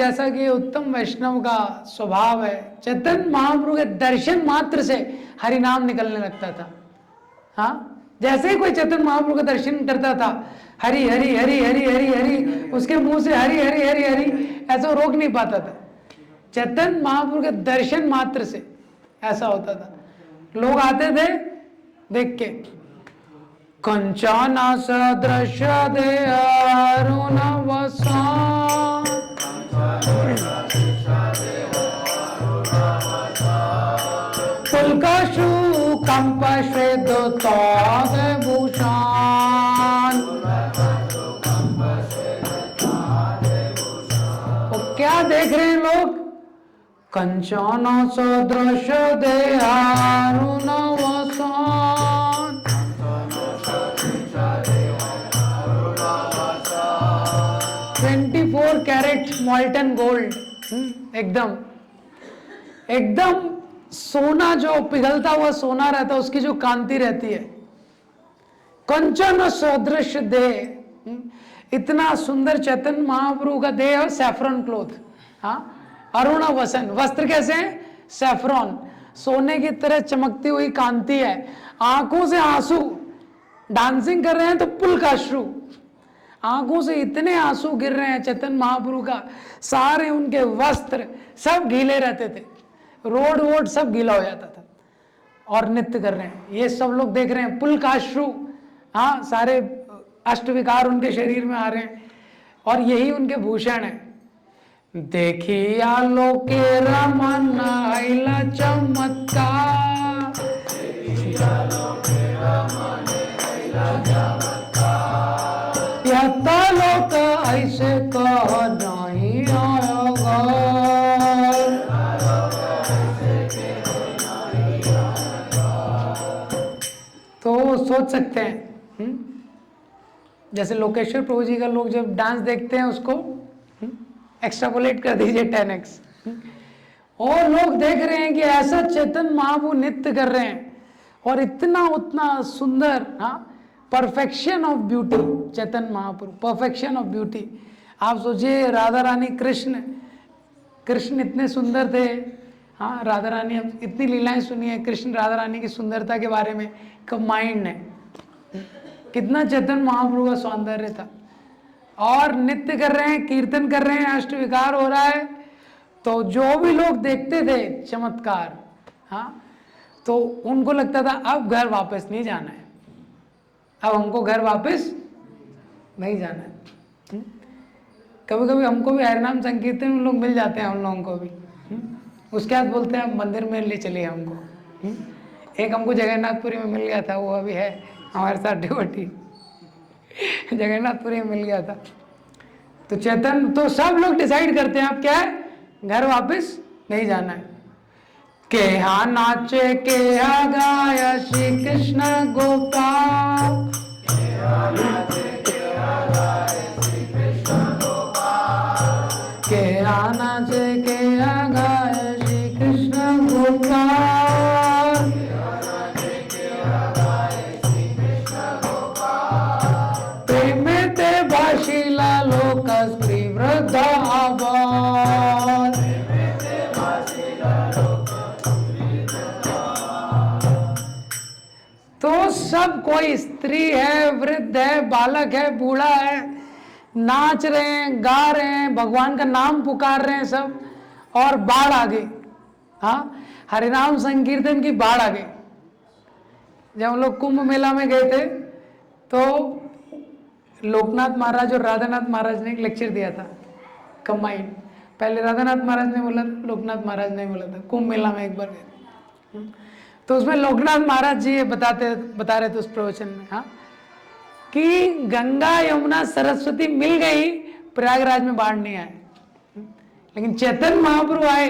जैसा कि उत्तम वैष्णव का स्वभाव है, चैतन्य महाप्रभु के दर्शन मात्र से हरि नाम निकलने लगता था। हाँ, जैसे ही कोई चैतन्य महाप्रभु का दर्शन करता था, हरि हरि हरि हरि हरि हरि, उसके मुंह से हरि हरि हरि हरि ऐसा रोक नहीं पाता था। चैतन्य महाप्रभु के दर्शन मात्र से ऐसा होता था। लोग आते थे देख के, कंचन सदृश अरुण वसन, पुलकाशु कंप श्वेत भूषण। वो क्या देख रहे हैं लोग? कंचन सदृश अरुण वसन, 24 कैरेट मॉल्टन गोल्ड, एकदम एकदम सोना, जो पिघलता हुआ सोना रहता है उसकी जो कांति रहती है। कंचन सदृश देह, इतना सुंदर चैतन्य महाप्रभु का देह और सैफरन क्लोथ। हाँ, अरुण वसन, वस्त्र कैसे हैं? सैफरन, सोने की तरह चमकती हुई कांति है। आंखों से आंसू, डांसिंग कर रहे हैं तो पुलकाश्रु, आंखों से इतने आंसू गिर रहे हैं चैतन्य महाप्रभु का, सारे उनके वस्त्र सब गीले रहते थे, रोड वोड सब गीला हो जाता था, और नृत्य कर रहे हैं। ये सब लोग देख रहे हैं, पुलकाश्रु। हाँ, सारे अष्टविकार उनके शरीर में आ रहे हैं, और यही उनके भूषण है। देखिया लोके रमन आइला चमत्कार, यता लोक ऐसे कह नहीं आएगा। तो सोच सकते हैं, जैसे लोकेश्वर प्रभु जी का लोग जब डांस देखते हैं उसको एक्स्ट्रापोलेट कर दीजिए 10x, और लोग देख रहे हैं कि ऐसा चैतन्य महाप्रभु नृत्य कर रहे हैं, और इतना उतना सुंदर, हाँ, perfection of beauty Chaitanya Mahaprabhu, perfection of beauty. आप सोचिए, राधा रानी कृष्ण इतने सुंदर थे। हाँ, राधा रानी, अब इतनी लीलाएं सुनी है कृष्ण राधा रानी की सुंदरता के बारे में, कंबाइंड है, कितना चैतन्य महाप्रभु का सौंदर्य था। और नृत्य कर रहे हैं, कीर्तन कर रहे हैं, अष्टविकार हो रहा है, तो जो भी लोग देखते थे चमत्कार, हाँ, तो उनको लगता था अब घर वापस नहीं जाना है, अब हमको घर वापस नहीं जाना है। कभी कभी हमको भी हरिनाम संकीर्तन में लोग मिल जाते हैं, उन लोगों को भी। उसके बाद बोलते हैं मंदिर में ले चलिए हमको। एक हमको जगन्नाथपुरी में मिल गया था, वो अभी है हमारे साथ डिवोटी, जगन्नाथपुरी में मिल गया था। तो चैतन्य, तो सब लोग डिसाइड करते हैं अब क्या है, घर वापस नहीं जाना है। केहा नाचे केहा गाया श्री कृष्ण गोपाल, केहा नाचे केहा गाया श्री कृष्ण गोपाल, केहा नाचे केहा गाया श्री कृष्ण गोपाल, केहा नाचे केहा गाया श्री कृष्ण गोपाल, प्रेमे ते भाषिला लोकस वृद्ध आवाज, प्रेमे ते भाषिला तो सब, कोई स्त्री है, वृद्ध है, बालक है, बूढ़ा है, नाच रहे हैं, गा रहे हैं, भगवान का नाम पुकार रहे हैं सब, और बाढ़ आ गई। हाँ, हरिनाम संकीर्तन की बाढ़ आ गई। जब हम लोग कुंभ मेला में गए थे तो लोकनाथ महाराज और राधानाथ महाराज ने एक लेक्चर दिया था कंबाइंड। पहले राधानाथ महाराज ने बोला, लोकनाथ महाराज ने बोला था, कुंभ मेला में एक बार गए। तो उसमें लोकनाथ महाराज जी बता रहे थे उस प्रवचन में, हाँ, कि गंगा यमुना सरस्वती मिल गई, प्रयागराज में बाढ़ नहीं आए, लेकिन चैतन्य महाप्रभु आए,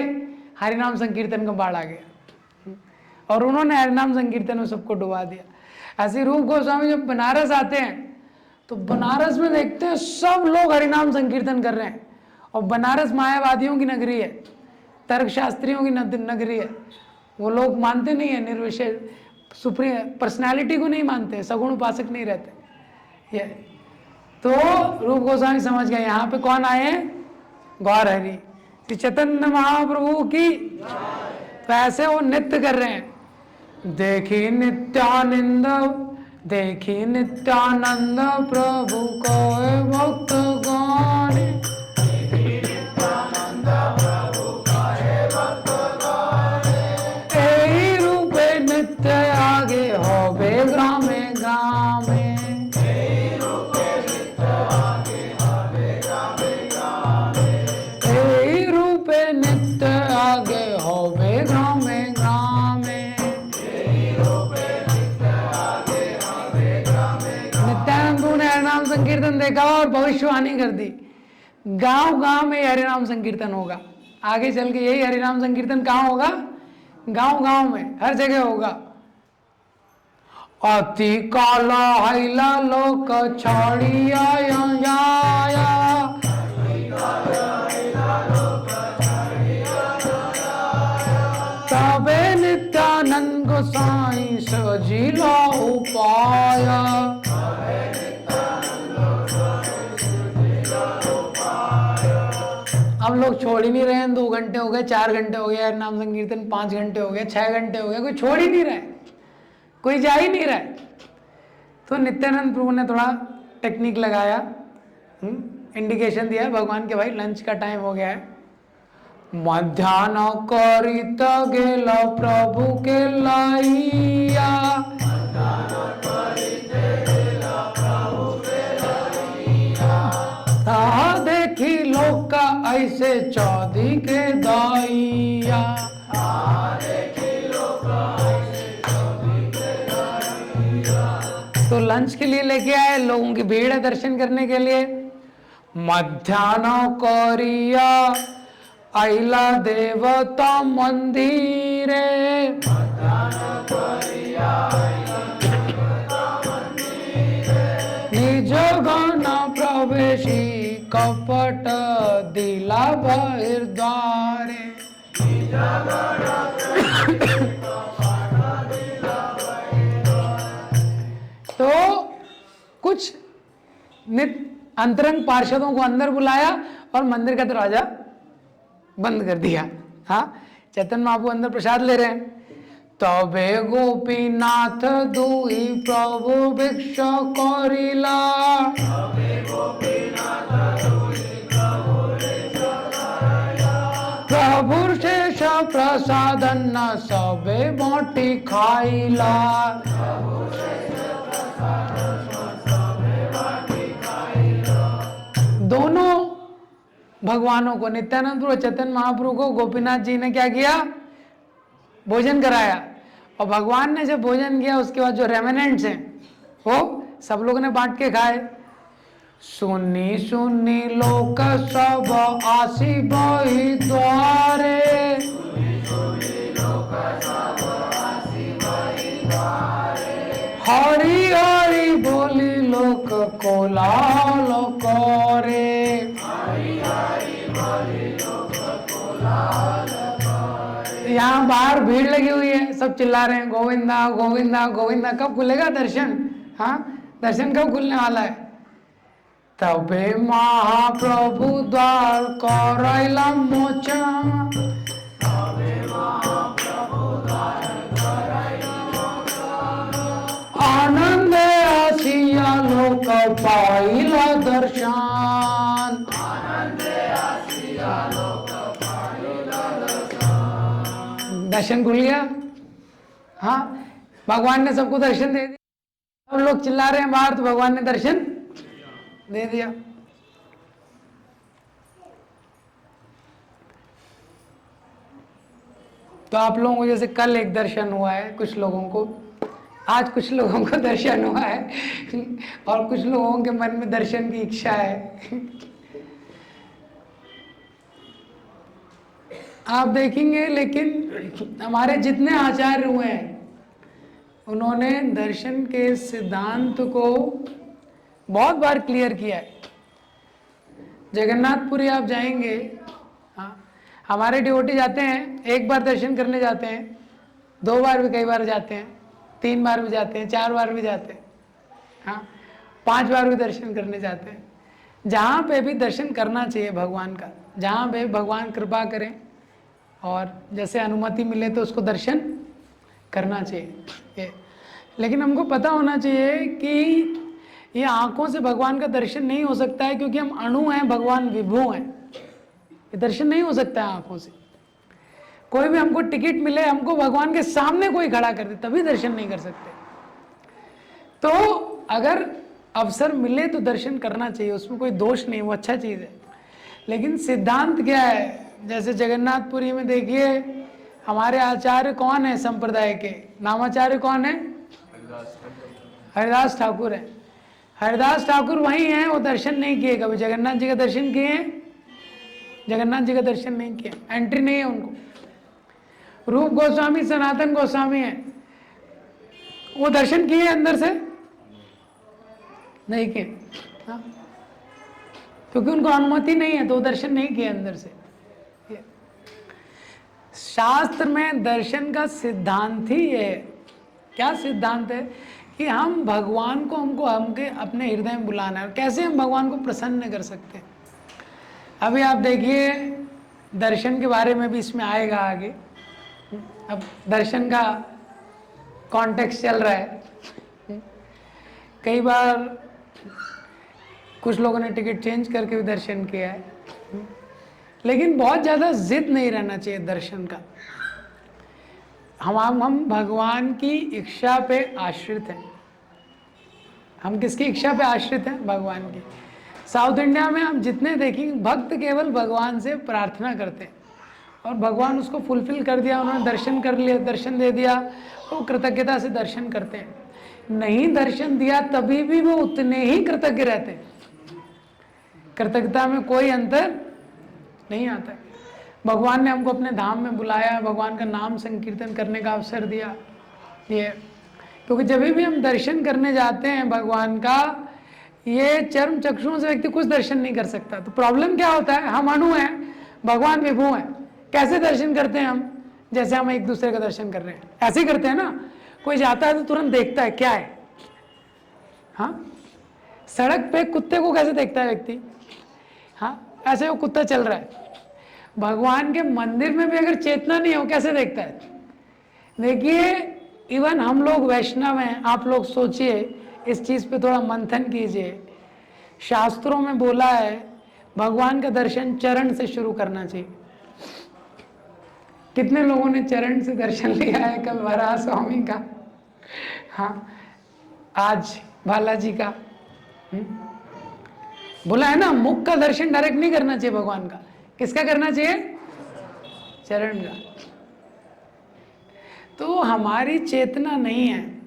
हरिनाम संकीर्तन का बाढ़ आ गया, और उन्होंने हरिनाम संकीर्तन में सबको डुबा दिया। ऐसे रूप गोस्वामी जब बनारस आते हैं तो बनारस में देखते हैं सब लोग हरिनाम संकीर्तन कर रहे हैं, और बनारस मायावादियों की नगरी है, तर्कशास्त्रियों की नगरी है। वो लोग मानते नहीं है निर्विशेष सुप्रीम पर्सनालिटी को, नहीं मानते, सगुण उपासक नहीं रहते ये। तो रूप गोस्वामी समझ गए यहाँ पे कौन आए हैं, गौर हरि। कि चैतन्य महाप्रभु की। तो ऐसे वो नृत्य कर रहे हैं। देखी नित्यानंद, देखी नित्यानंद प्रभु को भक्त गाने। यही रूपे नित्य आगे होवे ग्रामे ग्रामे। यही रूपे नित्य आगे होवे ग्रामे ग्रामे। नित्यानंद प्रभु ने हरिनाम संकीर्तन देखा और भविष्यवाणी कर दी, गांव गांव में हरिनाम संकीर्तन होगा। आगे चल के यही हरिनाम संकीर्तन कहाँ होगा? गांव गांव में, हर जगह होगा। अति काला हैला लोक छाड़िया जाया। तबे नित्यानंद गोसाई सजीला उपाया। हम लोग छोड़ ही नहीं रहे हैं। 2 घंटे हो गए, 4 घंटे हो गए हरिनाम संकीर्तन, 5 घंटे हो गए, 6 घंटे हो गए, कोई छोड़ ही नहीं रहा है, कोई जा ही नहीं रहा है। तो नित्यानंद प्रभु ने थोड़ा टेक्निक लगाया, इंडिकेशन दिया भगवान के, भाई लंच का टाइम हो गया है। मध्याह्न करित गेल प्रभु के लाइया। देखी लोग का ऐसे चौधी के दाइया। तो लंच के लिए लेके आए, लोगों की भीड़ है दर्शन करने के लिए। मध्याह्न करिया आइला देवता मंदिरे। निज गण प्रवेशी कपट दिला बहिर्द्वारे। तो कुछ अंतरंग पार्षदों को अंदर बुलाया और मंदिर का दरवाजा बंद कर दिया। हाँ, चैतन्य महाप्रभु अंदर प्रसाद ले रहे हैं। तबे गोपीनाथ दुई प्रभु भिक्षा करिला। प्रभु शेष प्रसाद न सबे बाटी खाइला। दोनों भगवानों को, नित्यानंद प्रभु चैतन्य महाप्रभु को गोपीनाथ जी ने क्या किया? भोजन कराया। और भगवान ने जब भोजन किया उसके बाद जो रेमिनेंट्स हैं वो सब लोगों ने बांट के खाए। सुनी सुनी लोक सब आसी बही द्वारे। हरि हरि बोली लोक कोलाहल करे। यहाँ बाहर भीड़ लगी हुई है, सब चिल्ला रहे हैं गोविंदा गोविंदा गोविंदा। कब खुलेगा दर्शन? हाँ, दर्शन कब खुलने वाला है? तबे महाप्रभु द्वार करैला मोचन। आनंद आसिया लोक पाइला दर्शन। दर्शन खुल गया। हाँ, भगवान ने सबको दर्शन दे दिया। सब लोग चिल्ला रहे हैं बाहर, तो भगवान ने दर्शन दे दिया। तो आप लोगों को जैसे कल एक दर्शन हुआ है, कुछ लोगों को, आज कुछ लोगों को दर्शन हुआ है, और कुछ लोगों के मन में दर्शन की इच्छा है। आप देखेंगे, लेकिन हमारे जितने आचार्य हुए हैं उन्होंने दर्शन के सिद्धांत को बहुत बार क्लियर किया है। जगन्नाथपुरी आप जाएंगे, हाँ, हमारे डिवोटी जाते हैं, एक बार दर्शन करने जाते हैं, 2 बार भी कई बार जाते हैं, 3 बार भी जाते हैं, 4 बार भी जाते हैं, हाँ, 5 बार भी दर्शन करने जाते हैं। जहाँ पे भी दर्शन करना चाहिए भगवान का, जहाँ पे भगवान कृपा करें और जैसे अनुमति मिले तो उसको दर्शन करना चाहिए। लेकिन हमको पता होना चाहिए कि ये आंखों से भगवान का दर्शन नहीं हो सकता है, क्योंकि हम अणु हैं, भगवान विभु हैं। ये दर्शन नहीं हो सकता है आंखों से। कोई भी हमको टिकट मिले, हमको भगवान के सामने कोई खड़ा कर दे, तभी दर्शन नहीं कर सकते। तो अगर अवसर मिले तो दर्शन करना चाहिए, उसमें कोई दोष नहीं, वो अच्छा चीज़ है। लेकिन सिद्धांत क्या है, जैसे जगन्नाथपुरी में देखिए हमारे आचार्य कौन है संप्रदाय के, नामाचार्य कौन है? हरिदास ठाकुर है। हरिदास ठाकुर वही हैं, वो दर्शन नहीं किए कभी। जगन्नाथ जी का दर्शन किए हैं? जगन्नाथ जी का दर्शन नहीं किए, एंट्री नहीं है उनको। रूप गोस्वामी सनातन गोस्वामी है, वो दर्शन किए अंदर से? नहीं किए, हाँ, क्योंकि उनको अनुमति नहीं है, तो वो दर्शन नहीं किए अंदर से। शास्त्र में दर्शन का सिद्धांत ही है। क्या सिद्धांत है? कि हम भगवान को हमके अपने हृदय में बुलाना है। और कैसे हम भगवान को प्रसन्न कर सकते हैं? अभी आप देखिए दर्शन के बारे में भी इसमें आएगा आगे। अब दर्शन का कॉन्टेक्स्ट चल रहा है। कई बार कुछ लोगों ने टिकट चेंज करके भी दर्शन किया है, लेकिन बहुत ज़्यादा जिद नहीं रहना चाहिए दर्शन का। हम भगवान की इच्छा पे आश्रित हैं। हम किसकी इच्छा पे आश्रित हैं? भगवान की। साउथ इंडिया में हम जितने देखेंगे, भक्त केवल भगवान से प्रार्थना करते हैं और भगवान उसको फुलफिल कर दिया, उन्होंने दर्शन कर लिया, दर्शन दे दिया, वो कृतज्ञता से दर्शन करते हैं। नहीं दर्शन दिया तभी भी वो उतने ही कृतज्ञ रहते हैं। कृतज्ञता में कोई अंतर नहीं आता। भगवान ने हमको अपने धाम में बुलाया, भगवान का नाम संकीर्तन करने का अवसर दिया। ये क्योंकि जब भी हम दर्शन करने जाते हैं भगवान का, ये चर्म चक्षुओं से व्यक्ति कुछ दर्शन नहीं कर सकता। तो प्रॉब्लम क्या होता है? हम अणु हैं, भगवान विभु हैं। कैसे दर्शन करते हैं हम? जैसे हम एक दूसरे का दर्शन कर रहे हैं, ऐसे ही करते हैं ना। कोई जाता है तो तुरंत देखता है क्या है। हाँ, सड़क पे कुत्ते को कैसे देखता है व्यक्ति? हाँ, ऐसे वो कुत्ता चल रहा है। भगवान के मंदिर में भी अगर चेतना नहीं हो, कैसे देखता है? देखिए, इवन हम लोग वैष्णव हैं, आप लोग सोचिए, इस चीज पे थोड़ा मंथन कीजिए। शास्त्रों में बोला है भगवान का दर्शन चरण से शुरू करना चाहिए। कितने लोगों ने चरण से दर्शन लिया है? कल वराह स्वामी का, हाँ, आज बालाजी का। बोला है ना, मुख का दर्शन डायरेक्ट नहीं करना चाहिए भगवान का। किसका करना चाहिए? चरण का। तो हमारी चेतना नहीं है,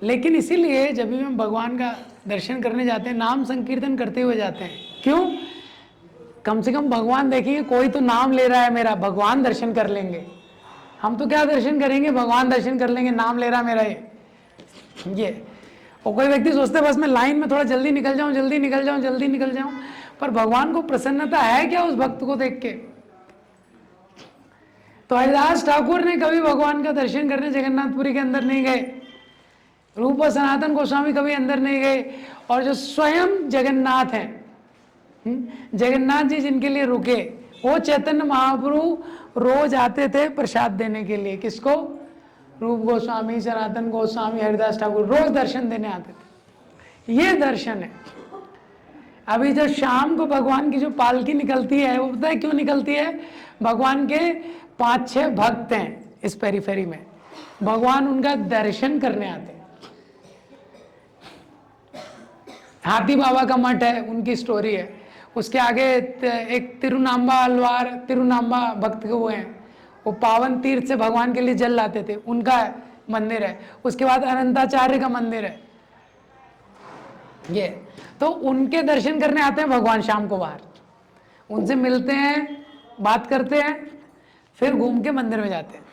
लेकिन इसीलिए जब भी हम भगवान का दर्शन करने जाते हैं, नाम संकीर्तन करते हुए जाते हैं। क्यों? कम से कम भगवान देखेंगे, कोई तो नाम ले रहा है मेरा, भगवान दर्शन कर लेंगे। हम तो क्या दर्शन करेंगे? भगवान दर्शन कर लेंगे, नाम ले रहा मेरा ये। और कोई व्यक्ति सोचते है बस मैं लाइन में थोड़ा जल्दी निकल जाऊं, जल्दी निकल जाऊं, जल्दी निकल जाऊं। पर भगवान को प्रसन्नता है क्या उस भक्त को देख के? तो हरिदास ठाकुर ने कभी भगवान का दर्शन करने जगन्नाथपुरी के अंदर नहीं गए, रूप सनातन गोस्वामी कभी अंदर नहीं गए। और जो स्वयं जगन्नाथ हैं, जगन्नाथ जी जिनके लिए रुके, वो चैतन्य महाप्रभु रोज आते थे प्रसाद देने के लिए। किसको? रूप गोस्वामी, सनातन गोस्वामी, हरिदास ठाकुर रोज दर्शन देने आते थे। ये दर्शन है। अभी जब शाम को भगवान की जो पालकी निकलती है, वो पता है क्यों निकलती है? भगवान के 5-6 भक्त हैं इस पेरीफेरी में, भगवान उनका दर्शन करने आते हैं। हाथी बाबा का मठ है, उनकी स्टोरी है। उसके आगे एक तिरुनाम्बा अलवार, तिरुनाम्बा भक्त के वो हैं, वो पावन तीर्थ से भगवान के लिए जल लाते थे, उनका मंदिर है। उसके बाद अनंताचार्य का मंदिर है। ये तो उनके दर्शन करने आते हैं भगवान शाम को बाहर, उनसे मिलते हैं, बात करते हैं, फिर घूम के मंदिर में जाते हैं।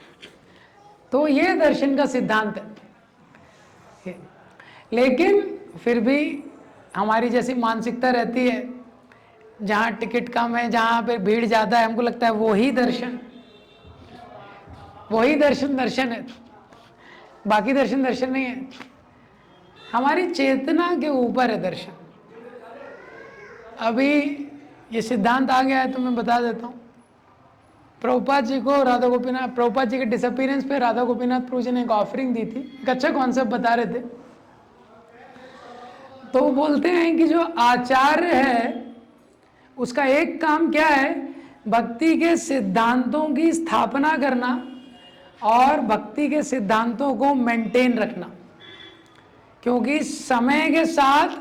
तो ये दर्शन का सिद्धांत है। लेकिन फिर भी हमारी जैसी मानसिकता रहती है, जहाँ टिकट कम है, जहाँ पे भीड़ ज़्यादा है, हमको लगता है वही दर्शन दर्शन है, बाकी दर्शन नहीं है। हमारी चेतना के ऊपर है दर्शन। अभी ये सिद्धांत आ गया है तो मैं बता देता हूँ। प्रभुपाद जी को राधा गोपीनाथ, प्रभुपाद जी के डिसअपीयरेंस पे राधा गोपीनाथ प्रभु जी ने एक ऑफरिंग दी थी, एक अच्छा कॉन्सेप्ट बता रहे थे। तो वो बोलते हैं कि जो आचार्य है उसका एक काम क्या है, भक्ति के सिद्धांतों की स्थापना करना और भक्ति के सिद्धांतों को मेंटेन रखना, क्योंकि समय के साथ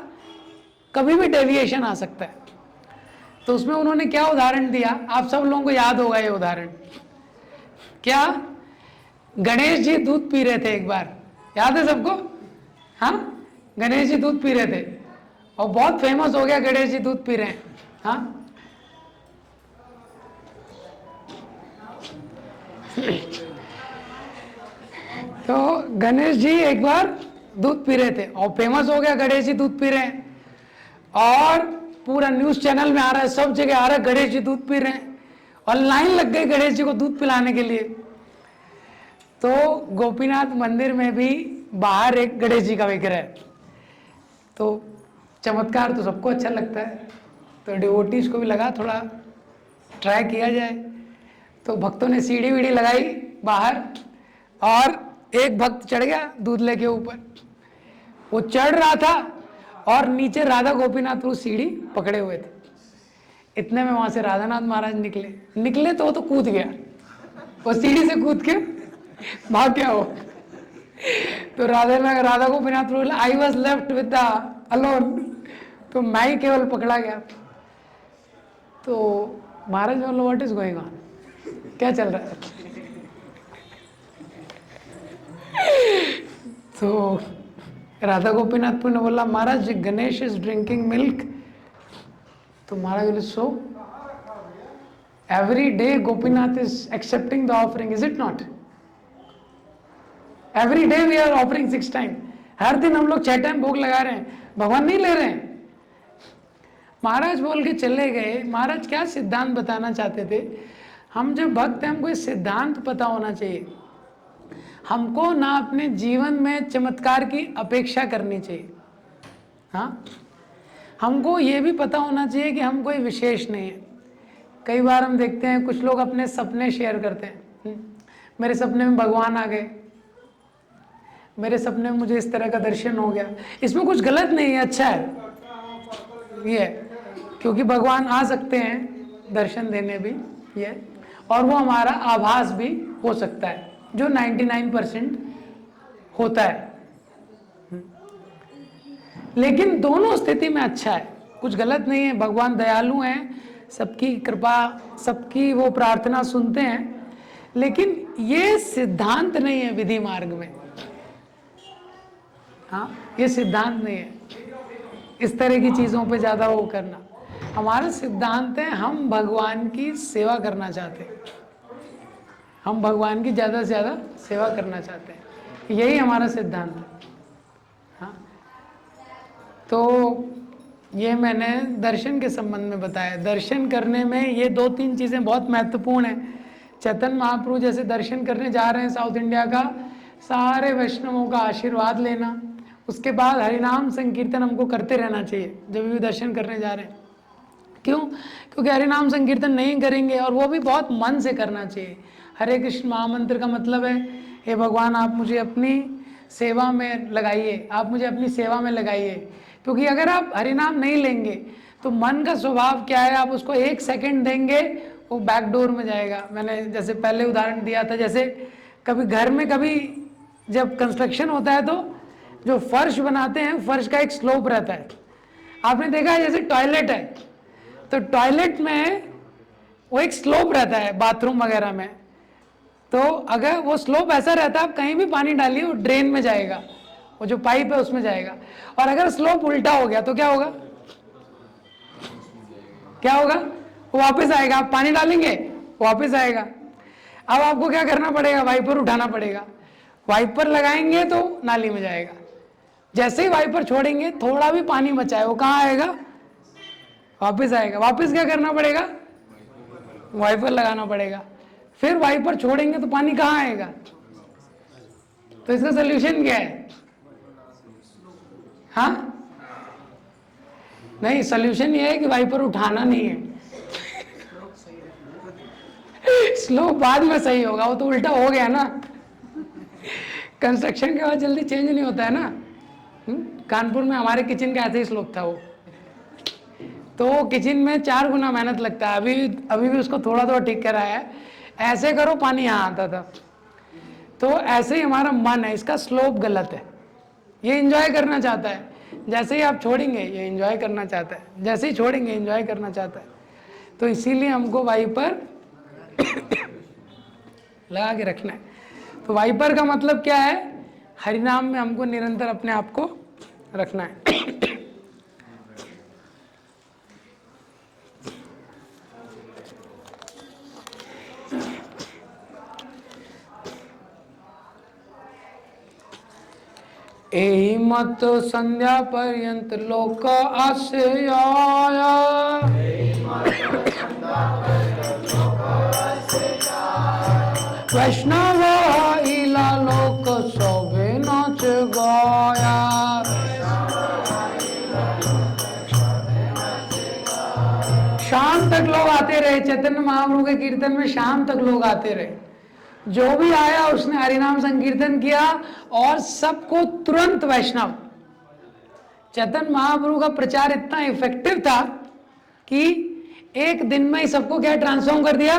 कभी भी डेविएशन आ सकता है। तो उसमें उन्होंने क्या उदाहरण दिया, आप सब लोगों को याद होगा ये उदाहरण। क्या? गणेश जी दूध पी रहे थे एक बार, याद है सबको? हाँ, गणेश जी दूध पी रहे थे और बहुत फेमस हो गया गणेश जी दूध पी रहे हैं। हाँ, तो गणेश जी एक बार दूध पी रहे थे और फेमस हो गया गणेश जी दूध पी रहे हैं, और पूरा न्यूज चैनल में आ रहा है, सब जगह आ रहा है गणेश जी दूध पी रहे हैं, और लाइन लग गई गणेश जी को दूध पिलाने के लिए। तो गोपीनाथ मंदिर में भी बाहर एक गणेश जी का विग्रह है। तो चमत्कार तो सबको अच्छा लगता है, तो डिवोटीज को भी लगा थोड़ा ट्राई किया जाए। तो भक्तों ने सीढ़ी वीढ़ी लगाई बाहर, और एक भक्त चढ़ गया दूध लेके ऊपर। वो चढ़ रहा था और नीचे राधा गोपीनाथ प्रभु सीढ़ी पकड़े हुए थे। इतने में वहां से राधानाथ महाराज निकले तो वो तो कूद गया, वो सीढ़ी से कूद के भाग गया वो। तो Radha Gopinath Prabhu, I was left with the alone, तो मैं ही केवल पकड़ा गया। तो महाराज बोलो, व्हाट इज गोइंग ऑन, क्या चल रहा है? तो राधा गोपीनाथ प्रभु ने बोला, Maharaj Ganesh is drinking milk. तो महाराज बोले, so every day Gopinath is accepting the offering, is it not? Every day we are offering 6 time, हर दिन हम लोग 6 टाइम भोग लगा रहे हैं, भगवान नहीं ले रहे हैं। महाराज बोल के चले गए। महाराज क्या सिद्धांत बताना चाहते थे? हम जब भक्त हैं, हमको ये सिद्धांत पता होना चाहिए। हमको ना अपने जीवन में चमत्कार की अपेक्षा करनी चाहिए। हाँ, हमको ये भी पता होना चाहिए कि हम कोई विशेष नहीं है। कई बार हम देखते हैं कुछ लोग अपने सपने शेयर करते हैं, मेरे सपने में भगवान आ गए, मेरे सपने में मुझे इस तरह का दर्शन हो गया। इसमें कुछ गलत नहीं है, अच्छा है ये, क्योंकि भगवान आ सकते हैं दर्शन देने भी ये, और वो हमारा आभास भी हो सकता है, जो 99% होता है। लेकिन दोनों स्थिति में अच्छा है, कुछ गलत नहीं है। भगवान दयालु हैं, सबकी कृपा, सबकी वो प्रार्थना सुनते हैं, लेकिन ये सिद्धांत नहीं है विधि मार्ग में। हाँ, ये सिद्धांत नहीं है इस तरह की चीज़ों पे ज़्यादा वो करना। हमारा सिद्धांत है, हम भगवान की सेवा करना चाहते हैं, हम भगवान की ज़्यादा से ज़्यादा सेवा करना चाहते हैं, यही हमारा सिद्धांत है। हाँ, तो ये मैंने दर्शन के संबंध में बताया। दर्शन करने में ये 2-3 चीज़ें बहुत महत्वपूर्ण हैं। चैतन्य महाप्रभु जैसे दर्शन करने जा रहे हैं साउथ इंडिया का, सारे वैष्णवों का आशीर्वाद लेना, उसके बाद हरिनाम संकीर्तन हमको करते रहना चाहिए जब भी दर्शन करने जा रहे हैं। क्यों? क्योंकि हरिनाम संकीर्तन नहीं करेंगे, और वो भी बहुत मन से करना चाहिए। हरे कृष्ण महामंत्र का मतलब है, हे भगवान आप मुझे अपनी सेवा में लगाइए, आप मुझे अपनी सेवा में लगाइए। क्योंकि अगर आप हरिनाम नहीं लेंगे तो मन का स्वभाव क्या है, आप उसको 1 सेकंड देंगे वो बैकडोर में जाएगा। मैंने जैसे पहले उदाहरण दिया था, जैसे कभी घर में कभी जब कंस्ट्रक्शन होता है तो जो फर्श बनाते हैं, फर्श का एक स्लोप रहता है। आपने देखा है, जैसे टॉयलेट है तो टॉयलेट में वो एक स्लोप रहता है, बाथरूम वगैरह में, तो अगर वो स्लोप ऐसा रहता है, आप कहीं भी पानी डालिए वो ड्रेन में जाएगा, वो जो पाइप है उसमें जाएगा। और अगर स्लोप उल्टा हो गया तो क्या होगा? क्या होगा? वो वापस आएगा, आप पानी डालेंगे वापस आएगा। अब आपको क्या करना पड़ेगा? वाइपर उठाना पड़ेगा, वाइपर लगाएंगे तो नाली में जाएगा। जैसे ही वाइपर छोड़ेंगे, थोड़ा भी पानी बचा है वो कहाँ आएगा? वापस आएगा। वापस क्या करना पड़ेगा? वाइपर लगाना पड़ेगा। फिर वाइपर छोड़ेंगे तो पानी कहाँ आएगा? तो इसका सोल्यूशन क्या है? हाँ, नहीं, सोल्यूशन ये है कि वाइपर उठाना नहीं है। स्लो बाद में सही होगा, वो तो उल्टा हो गया ना। कंस्ट्रक्शन के बाद जल्दी चेंज नहीं होता है ना। कानपुर में हमारे किचन का ऐसे ही स्लोप था वो, तो किचन में 4 गुना मेहनत लगता है। अभी भी उसको थोड़ा थोड़ा ठीक कराया है। ऐसे करो पानी यहाँ आता था। तो ऐसे ही हमारा मन है, इसका स्लोप गलत है। ये एंजॉय करना चाहता है, जैसे ही आप छोड़ेंगे ये एंजॉय करना चाहता है, जैसे ही छोड़ेंगे एंजॉय करना चाहता है। तो इसीलिए हमको वाइपर लगा के रखना है। तो वाइपर का मतलब क्या है? हरिनाम में हमको निरंतर अपने आप को रखना है। एही मत संध्या पर्यंत लोक आसे आया, वैष्णव इला लोक शोभे नाच गाया। शाम तक लोग आते रहे, चैतन्य महाप्रभु के कीर्तन में शाम तक लोग आते रहे। जो भी आया उसने हरिनाम संकीर्तन किया और सबको तुरंत वैष्णव। चैतन्य महाप्रभु का प्रचार इतना इफेक्टिव था कि एक दिन में ही सबको क्या ट्रांसफॉर्म कर दिया?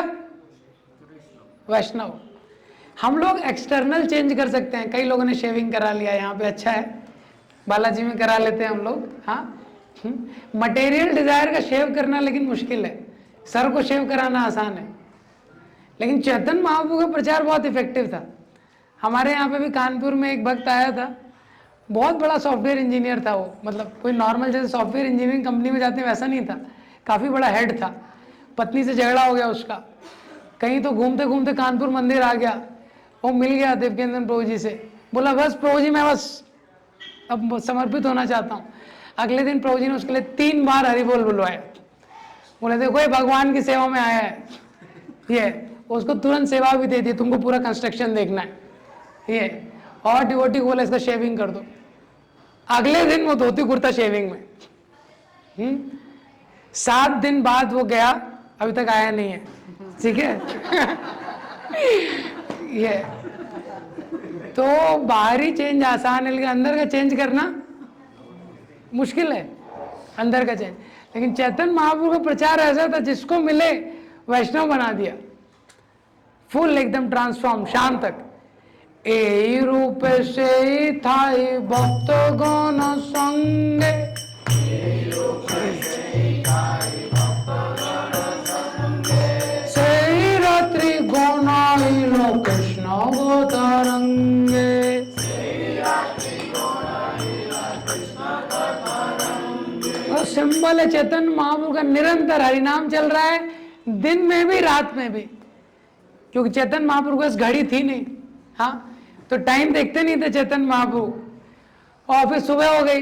वैष्णव। हम लोग एक्सटर्नल चेंज कर सकते हैं। कई लोगों ने शेविंग करा लिया, यहाँ पे अच्छा है, बालाजी में करा लेते हैं हम लोग। हाँ, मटेरियल डिजायर का शेव करना लेकिन मुश्किल है, सर को शेव कराना आसान है। लेकिन चैतन्य महाप्रभु का प्रचार बहुत इफेक्टिव था। हमारे यहाँ पे भी कानपुर में एक भक्त आया था, बहुत बड़ा सॉफ्टवेयर इंजीनियर था वो, मतलब कोई नॉर्मल जैसे सॉफ्टवेयर इंजीनियरिंग कंपनी में जाते हैं वैसा नहीं था, काफ़ी बड़ा हेड था। पत्नी से झगड़ा हो गया उसका, कहीं तो घूमते घूमते कानपुर मंदिर आ गया, वो मिल गया देवकेंद्र प्रभु जी से, बोला बस प्रभु जी मैं बस अब समर्पित होना चाहता हूँ। अगले दिन प्रभु जी ने उसके लिए 3 बार हरि बोल बुलवाया। बोले देखो ये भगवान की सेवा में आया है, ये उसको तुरंत सेवा भी दे दी, तुमको पूरा कंस्ट्रक्शन देखना है ये, और डिवोटी को बोला इसका शेविंग कर दो। अगले दिन वो धोती कुर्ता शेविंग में। 7 दिन बाद वो गया, अभी तक आया नहीं है, ठीक है। ये तो बाहरी चेंज आसान है, लेकिन अंदर का चेंज करना मुश्किल है, अंदर का चेंज। लेकिन चैतन्य महाप्रभु का प्रचार ऐसा था जिसको मिले वैष्णव बना दिया, फुल एकदम ट्रांसफॉर्म शाम तक। ए रूप से थाई भक्त गण संगे, से रात्रि गौनाइलो कृष्ण अवतारंगे। सिंबल है चैतन्य महाप्रभु का, निरंतर हरिनाम चल रहा है, दिन में भी रात में भी, क्योंकि चैतन्य महाप्रभु के घड़ी थी नहीं। हाँ, तो टाइम देखते नहीं थे चैतन्य महाप्रभु। और फिर सुबह हो गई,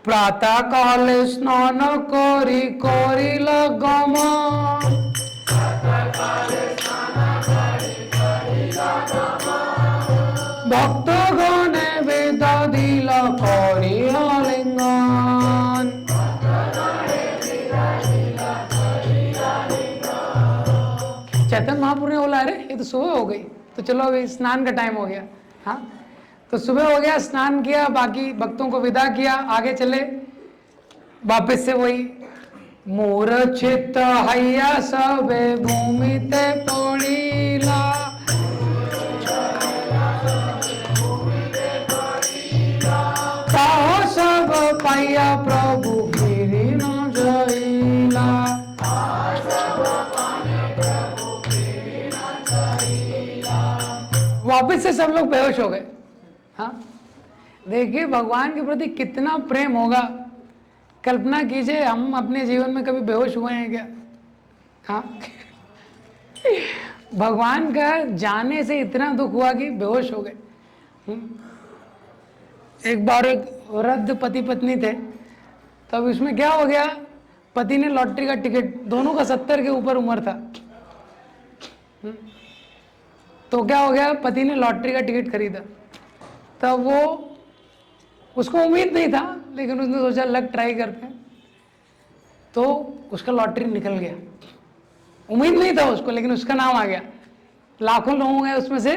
प्रातः काल स्नान करी करी लगम, भक्त गणे वेदा दिला करी आलिंगन। चैतन्य महाप्रभु ने बोला अरे ये तो सुबह हो गई, तो चलो अभी स्नान का टाइम हो गया। हाँ, तो सुबह हो गया, स्नान किया, बाकी भक्तों को विदा किया, आगे चले। वापस से वही मूर्छित हैया सबे भूमि ते पड़ीला, कहो सब पाया प्रभु गिरी न जाइला। वापस से सब लोग बेहोश हो गए। हाँ, देखिए भगवान के प्रति कितना प्रेम होगा। कल्पना कीजिए हम अपने जीवन में कभी बेहोश हुए हैं क्या? हाँ, भगवान का जाने से इतना दुख हुआ कि बेहोश हो गए। एक बार एक वृद्ध पति पत्नी थे, तब इसमें क्या हो गया, पति ने लॉटरी का टिकट, दोनों का 70 के ऊपर उम्र था, तो क्या हो गया, पति ने लॉटरी का टिकट खरीदा। तब वो, उसको उम्मीद नहीं था, लेकिन उसने सोचा लक ट्राई करते हैं, तो उसका लॉटरी निकल गया। उम्मीद नहीं था उसको, लेकिन उसका नाम आ गया। लाखों लोग हैं उसमें से,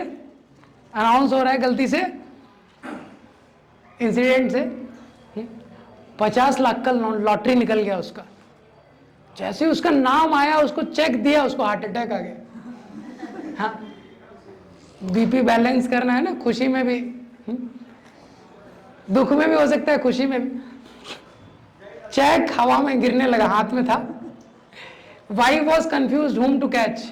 अनाउंस हो रहा है गलती से, इंसिडेंट से 50 लाख का लॉटरी निकल गया उसका। जैसे उसका नाम आया, उसको चेक दिया, उसको हार्ट अटैक आ गया। हाँ, बीपी बैलेंस करना है ना, खुशी में भी, दुख में भी हो सकता है, खुशी में भी। चेक हवा में गिरने लगा, हाथ में था। Wife was confuse whom to catch.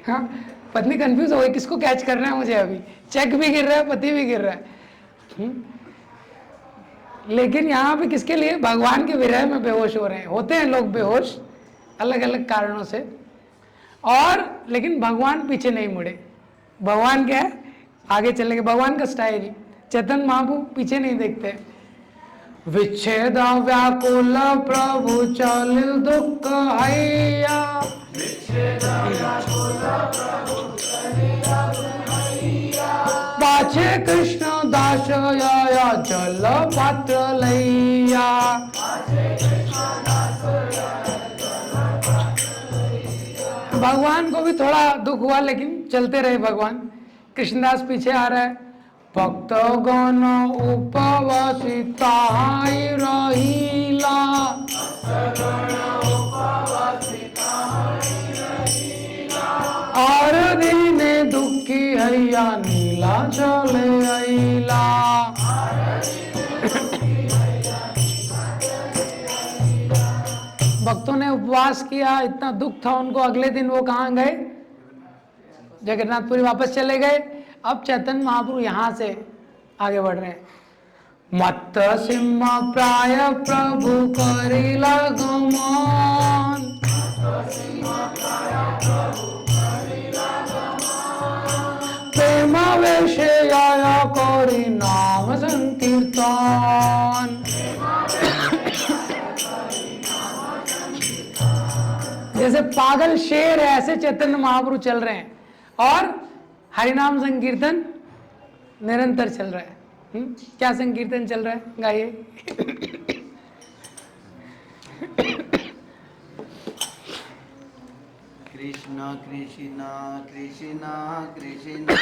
हाँ, पत्नी कंफ्यूज हो गई, किसको कैच करना है मुझे अभी। चेक भी गिर रहा है, पति भी गिर रहा है। लेकिन यहाँ पे किसके लिए? भगवान के विरह में बेहोश हो रहे हैं। होते हैं लोग बेहोश अलग अलग कारणों से, और लेकिन भगवान पीछे नहीं मुड़े। भगवान क्या है, आगे चलेंगे। भगवान का स्टाइल, चैतन्य महाप्रभु पीछे नहीं देखते। विच्छेद व्याकुल प्रभु चल दुख हैया, पाछे कृष्ण दास या जल पात्र लैया। भगवान को भी थोड़ा दुख हुआ, लेकिन चलते रहे भगवान। कृष्णदास पीछे आ रहा है। भक्त गण उपवासिता रहीला, और दीने दुखी हैया नीला चले आईला। भक्तों ने उपवास किया, इतना दुख था उनको। अगले दिन वो कहाँ गए? जगन्नाथपुरी वापस चले गए। अब चैतन्य महाप्रभु यहां से आगे बढ़ रहे हैं। मत्त सिंह प्राय प्रभु करिला गमन, प्रेम वेशे आया करी नाम संकीर्तन। जैसे पागल शेर है, ऐसे चैतन्य महाप्रभु चल रहे हैं, और हरिनाम संकीर्तन निरंतर चल रहा है। क्या संकीर्तन चल रहा है? गाइए। कृष्णा कृष्णा कृष्णा कृष्णा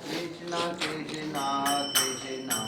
कृष्णा कृष्णा कृष्णा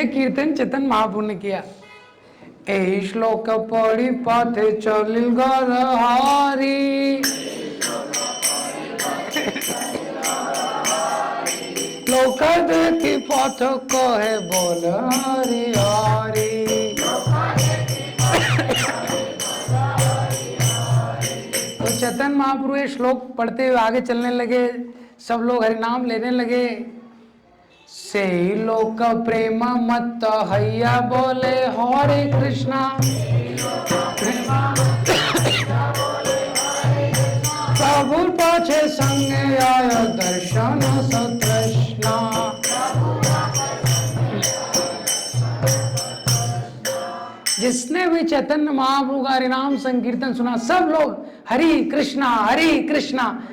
ये कीर्तन चेतन महाप्रभु ने किया। ए श्लोक पढ़ी पथे चलिल घर हारी, लोक देखी पथ कहे बोल हरि हरि। तो चेतन महाप्रभु ये श्लोक पढ़ते हुए आगे चलने लगे, सब लोग हरिनाम लेने लगे। से लोक प्रेम मत हैया बोले हरे कृष्णा, प्रभु पाछे संगे आयो दर्शन सतृष्णा। जिसने भी चैतन्य महाप्रभु का हरिनाम संकीर्तन सुना, सब लोग हरि कृष्णा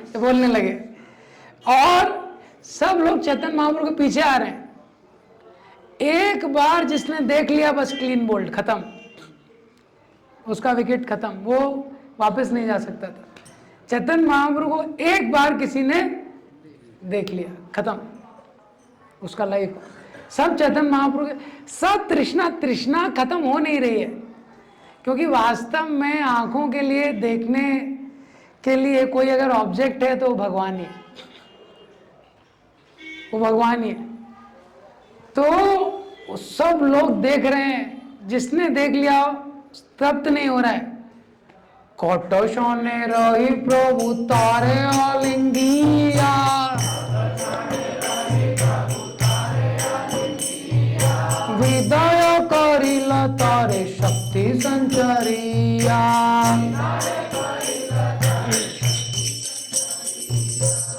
ये बोलने लगे, और सब लोग चैतन्य महाप्रभु के पीछे आ रहे हैं। एक बार जिसने देख लिया बस क्लीन बोल्ड, खत्म, उसका विकेट खत्म, वो वापस नहीं जा सकता था। चैतन्य महाप्रभु को एक बार किसी ने देख लिया, खत्म, उसका लाइफ। सब चैतन्य महाप्रभु के सब तृष्णा खत्म हो नहीं रही है, क्योंकि वास्तव में आंखों के लिए देखने के लिए कोई अगर ऑब्जेक्ट है तो भगवान ही है, वो भगवान ही है। तो सब लोग देख रहे हैं, जिसने देख लिया तृप्त नहीं हो रहा है। कोटोशोने रही प्रभु तारे आलिंगिया, विदय करिल तारे शक्ति संचरिया।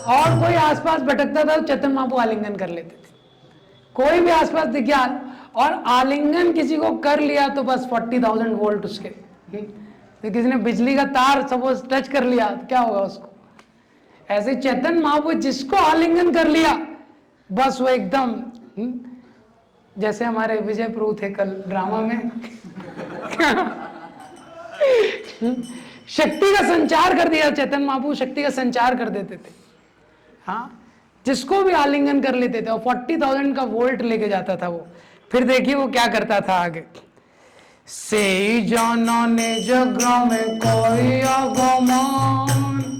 और कोई आसपास भटकता था तो चेतन महाप्रभु आलिंगन कर लेते थे। कोई भी आसपास दिख गया और आलिंगन किसी को कर लिया तो बस 40,000 वोल्ट उसके। तो किसी ने बिजली का तार सपोज टच कर लिया तो क्या होगा उसको। ऐसे चेतन महाप्रभु जिसको आलिंगन कर लिया बस वो एकदम, जैसे हमारे विजय प्रभु थे कल ड्रामा में शक्ति का संचार कर दिया। चेतन महाप्रभु शक्ति का संचार कर देते थे, हाँ, जिसको भी आलिंगन कर लेते थे और 40,000 का वोल्ट लेके जाता था वो। फिर देखिए वो क्या करता था आगे। से जाना निज ग्राम में कोई आगमन,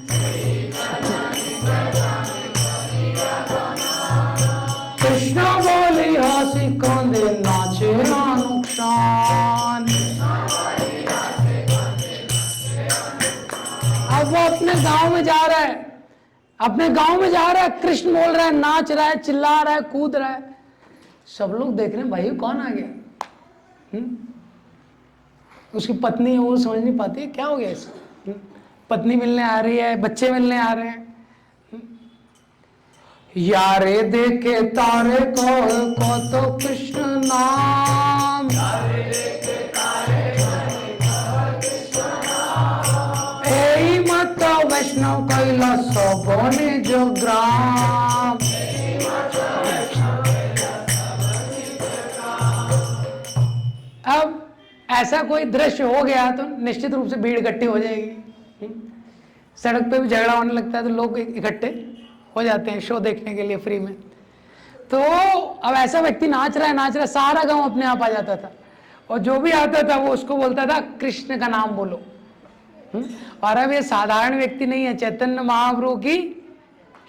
कृष्ण बोली हंसी कंदे नाचे नुकसान। अब वो अपने गांव में जा रहा है, कृष्ण बोल रहा है, नाच रहा है, चिल्ला रहा है, कूद रहा है। सब लोग देख रहे हैं भाई कौन आ गया। उसकी पत्नी है, वो समझ नहीं पाती क्या हो गया इसको। पत्नी मिलने आ रही है, बच्चे मिलने आ रहे हैं। यारे देखे तारे को तो कृष्ण नाम, ए मत वैष्णव कैला सबने जो ग्राम। अब ऐसा कोई दृश्य हो गया तो निश्चित रूप से भीड़ इकट्ठी हो जाएगी। सड़क पे भी झगड़ा होने लगता है तो लोग इकट्ठे हो जाते हैं शो देखने के लिए फ्री में। तो अब ऐसा व्यक्ति नाच रहा है, सारा गांव अपने आप आ जाता था, और जो भी आता था वो उसको बोलता था कृष्ण का नाम बोलो। और अब ये साधारण व्यक्ति नहीं है, चैतन्य महाप्रभु की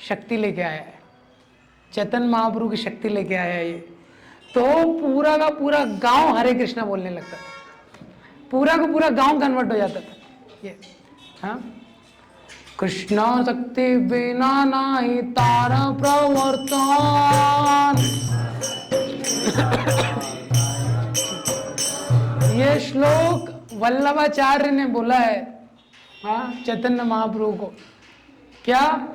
शक्ति लेके आया है, चैतन्य महाप्रभु की शक्ति लेके आया है ये। तो पूरा का पूरा गांव हरे कृष्णा बोलने लगता था, पूरा का पूरा गांव कन्वर्ट हो जाता था ये। हाँ, कृष्ण शक्ति बिना नहीं तार प्रवर्तन। ये श्लोक वल्लभाचार्य ने बोला है, हाँ, चैतन्य महाप्रभु को। क्या?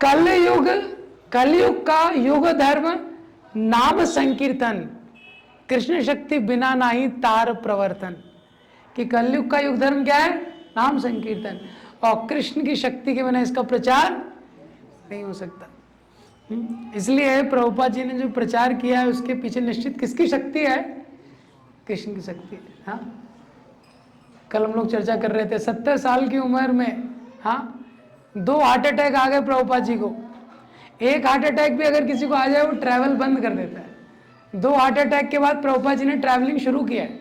कलयुग का युग धर्म नाम संकीर्तन, कृष्ण शक्ति बिना नहीं तार प्रवर्तन। कि कलयुग का युग धर्म क्या है? नाम संकीर्तन, और कृष्ण की शक्ति के बिना इसका प्रचार नहीं हो सकता। इसलिए प्रभुपाद जी ने जो प्रचार किया है उसके पीछे निश्चित किसकी शक्ति है? कृष्ण की शक्ति है। हाँ, कल हम लोग चर्चा कर रहे थे 70 साल की उम्र में, हाँ, 2 हार्ट अटैक आ गए प्रभुपाद जी को। एक हार्ट अटैक भी अगर किसी को आ जाए वो ट्रैवल बंद कर देता है। 2 हार्ट अटैक के बाद प्रभुपाद जी ने ट्रैवलिंग शुरू किया है,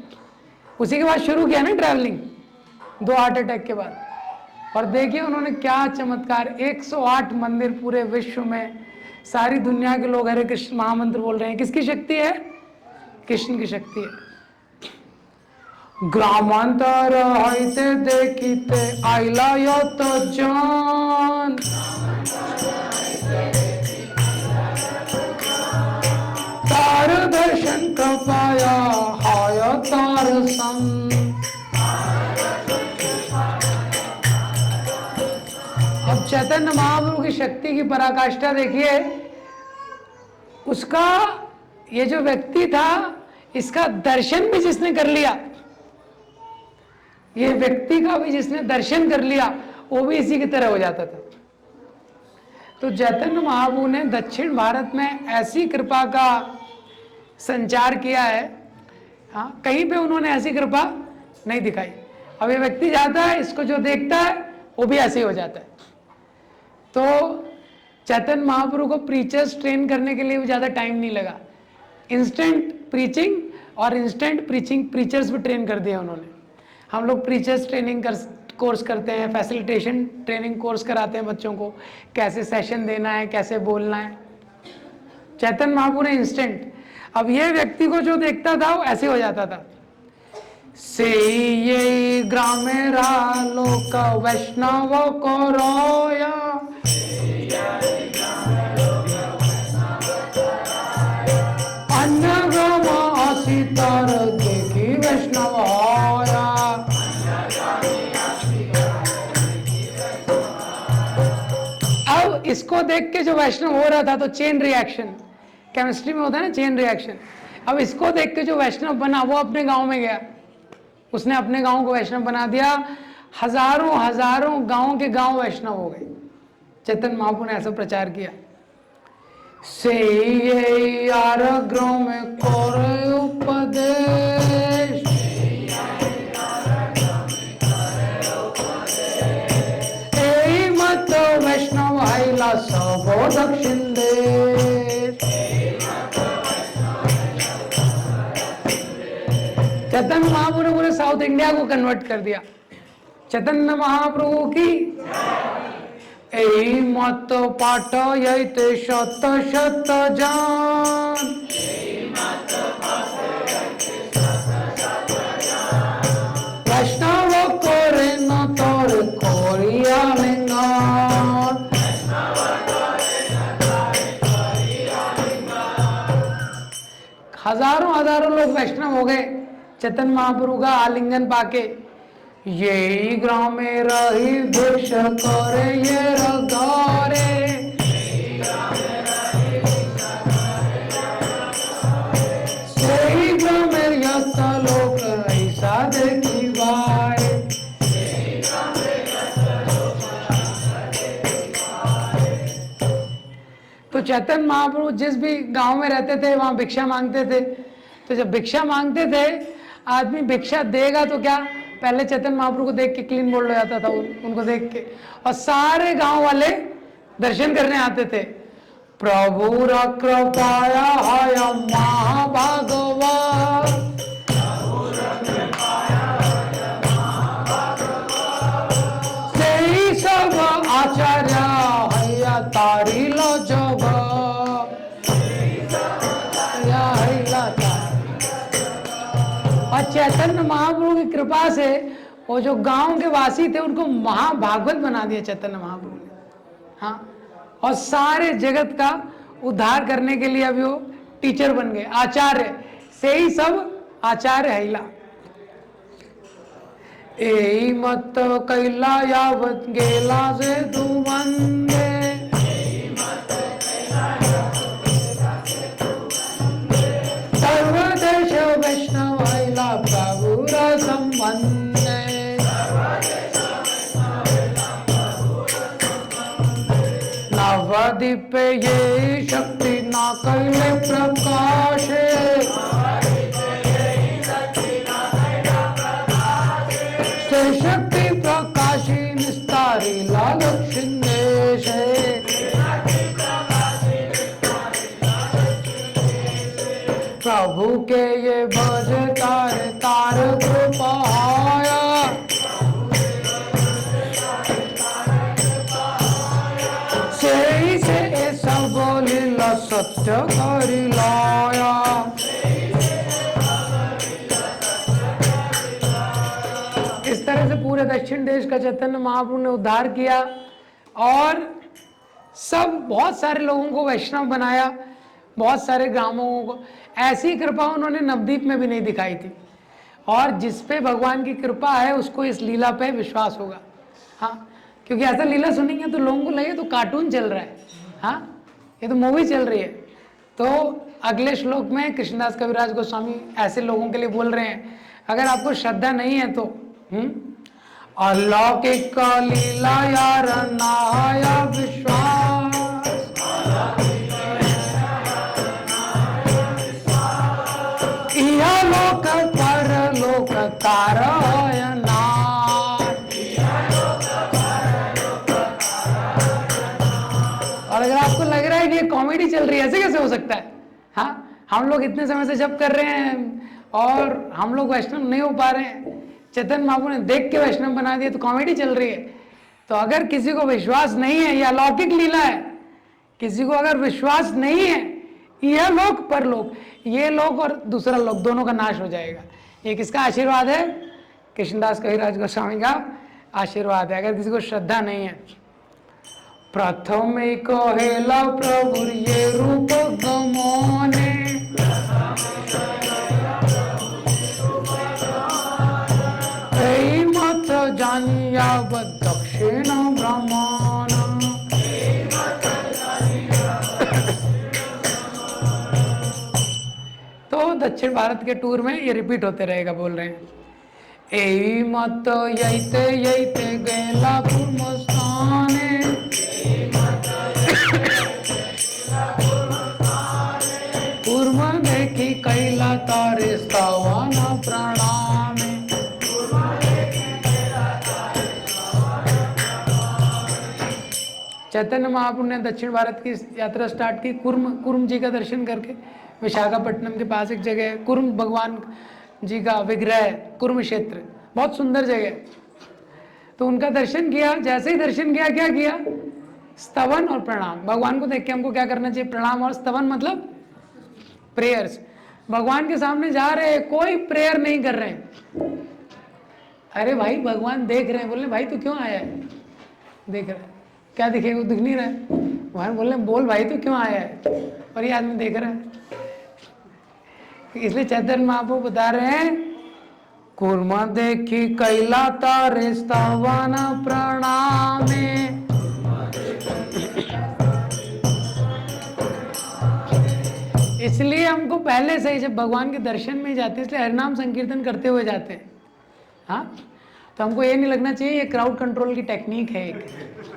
उसी के बाद शुरू किया ना ट्रैवलिंग, 2 हार्ट अटैक के बाद। और देखिए उन्होंने क्या चमत्कार, 108 मंदिर पूरे विश्व में, सारी दुनिया के लोग हरे कृष्ण महामंत्र बोल रहे हैं। किसकी शक्ति है? कृष्ण की शक्ति है। ग्रामांतर हईते देखिते आइला यत जान, तार दर्शन कृपाया हाय तार सन। अब चैतन्य महाप्रभु की शक्ति की पराकाष्ठा देखिए। उसका ये जो व्यक्ति था, इसका दर्शन भी जिसने कर लिया, ये व्यक्ति का भी जिसने दर्शन कर लिया, वो भी इसी की तरह हो जाता था। तो चैतन्य महाप्रभु ने दक्षिण भारत में ऐसी कृपा का संचार किया है, हाँ, कहीं पे उन्होंने ऐसी कृपा नहीं दिखाई। अब ये व्यक्ति जाता है, इसको जो देखता है वो भी ऐसे ही हो जाता है। तो चैतन्य महाप्रभु को प्रीचर्स ट्रेन करने के लिए भी ज़्यादा टाइम नहीं लगा। इंस्टेंट प्रीचिंग और इंस्टेंट प्रीचिंग प्रीचर्स भी ट्रेन कर दिया उन्होंने। हम लोग प्रीचर्स ट्रेनिंग कोर्स करते हैं, फैसिलिटेशन ट्रेनिंग कोर्स कराते हैं बच्चों को, कैसे सेशन देना है, कैसे बोलना है। चैतन्य महाप्रभु ने इंस्टेंट, अब ये व्यक्ति को जो देखता था वो ऐसे हो जाता था। से ये ग्रामेरा लोक वैष्णव को रोया, अन्य ग्राम आसितर देखी वैष्णव होया। अब इसको देख के जो वैष्णव हो रहा था, तो चेन रिएक्शन, केमिस्ट्री में होता है ना चेन रिएक्शन। अब इसको देख के जो वैष्णव बना, वो अपने गांव में गया, उसने अपने गांव को वैष्णव बना दिया। हजारों हजारों गांव के गांव वैष्णव हो गए। चैतन्य महाप्रभु ने ऐसा प्रचार किया। से ये यार ग्राम में करे उपदेश, ए मत वैष्णव आइला सबो दक्षिण देश। चैतन्य महाप्रभु ने पूरे साउथ इंडिया को कन्वर्ट कर दिया। चैतन्य महाप्रभु की ए मत पाठ यते शत शत जान, वैष्णव करे न तोर कोरिया लिंगान। हजारों हजारों लोग वैष्णव हो गए चैतन्य महाप्रभु का आलिंगन पाके। ये ग्राम में रही भिक्ष करे ये रगारे, सही ग्राम में यत लोक ऐसा देखी बाय। तो चैतन्य महाप्रभु जिस भी गांव में रहते थे वहां भिक्षा मांगते थे। तो जब भिक्षा मांगते थे, आदमी भिक्षा देगा तो क्या, पहले चैतन्य महाप्रभु को देख के क्लीन बोल्ड हो जाता था उनको देख के, और सारे गांव वाले दर्शन करने आते थे। प्रभु कृपाया हाय महाभागवा, से सब आचार्य हैया तारी लो जग, और चैतन्य महाप्रभु की कृपा से वो जो गांव के वासी थे उनको महाभागवत बना दिया चैतन्य महाप्रभु ने। हाँ, और सारे जगत का उद्धार करने के लिए अभी वो टीचर बन गए, आचार्य, से ही सब आचार्य हैला। ए मत कैला यावत गेला से दुवंदे, सर्वदेश वैष्णव हैला प्रभु संबंधे। नवदीप ये शक्ति ना कैले प्रकाशे, से शक्ति प्रकाशी निस्तारी दक्षिण देशे। प्रभु के ये भज तार तार कृपाया, से सब लीला सत्य करि लाया। इस तरह से पूरे दक्षिण देश का चैतन्य महाप्रभु ने उद्धार किया और सब बहुत सारे लोगों को वैष्णव बनाया, बहुत सारे ग्रामों को। ऐसी कृपा उन्होंने नवदीप में भी नहीं दिखाई थी। और जिस पे भगवान की कृपा है उसको इस लीला पे विश्वास होगा। हाँ, क्योंकि ऐसा लीला सुनेंगे तो लोगों को लगे तो कार्टून चल रहा है, हाँ ये तो मूवी चल रही है। तो अगले श्लोक में कृष्णदास कविराज गोस्वामी ऐसे लोगों के लिए बोल रहे हैं, अगर आपको श्रद्धा नहीं है तो अलौकिक लीला यार नाया विश्वास, यह लोक पर लोक तारयना। और अगर आपको लग रहा है कि ये कॉमेडी चल रही है, ऐसे कैसे हो सकता है? हाँ, हम लोग इतने समय से जप कर रहे हैं और हम लोग वैष्णव नहीं हो पा रहे हैं, चैतन्य महाप्रभु ने देख के वैष्णव बना दिया, तो कॉमेडी चल रही है। तो अगर किसी को विश्वास नहीं है, यह अलौकिक लीला है, किसी को अगर विश्वास नहीं है, यह लोक परलोक, ये लोक और दूसरा लोक दोनों का नाश हो जाएगा। ये किसका आशीर्वाद है? कृष्णदास कविराज गोस्वामी का आशीर्वाद है। अगर किसी को श्रद्धा नहीं है, प्रथम कहेला प्रभु ये रूप गमने, मत जानिया दक्षिण ब्रह्मांड। तो दक्षिण भारत के टूर में ये रिपीट होते रहेगा, बोल रहे हैं ए मत यैते यैते गेला कुर्मस्थाने, कुर्म देखी कैला तारे स्तवन प्रणामे। चैतन्य महाप्रभु ने दक्षिण भारत की यात्रा स्टार्ट की कुर्म जी का दर्शन करके। विशाखापट्टनम के पास एक जगह है कुर्म भगवान जी का विग्रह, कुर्म क्षेत्र बहुत सुंदर जगह। तो उनका दर्शन किया, जैसे ही दर्शन किया क्या किया? स्तवन और प्रणाम। भगवान को देख के हमको क्या करना चाहिए? प्रणाम और स्तवन मतलब प्रेयर्स। भगवान के सामने जा रहे हैं, कोई प्रेयर नहीं कर रहे हैं। अरे भाई भगवान देख रहे हैं, बोले भाई तू क्यों आया है? देख रहा है, क्या दिखेगा? दिख नहीं रहा है। भगवान बोले बोल भाई तू क्यों आया है? और ये आदमी देख रहा है। इसलिए चैतन्य महाप्रभु बता रहे हैं कुर्मा देखी कैला तारे स्तवन प्रणामे। इसलिए हमको पहले से ही जब भगवान के दर्शन में जाते हैं, इसलिए हरिनाम संकीर्तन करते हुए जाते हैं। हाँ, तो हमको ये नहीं लगना चाहिए ये क्राउड कंट्रोल की टेक्निक है एक,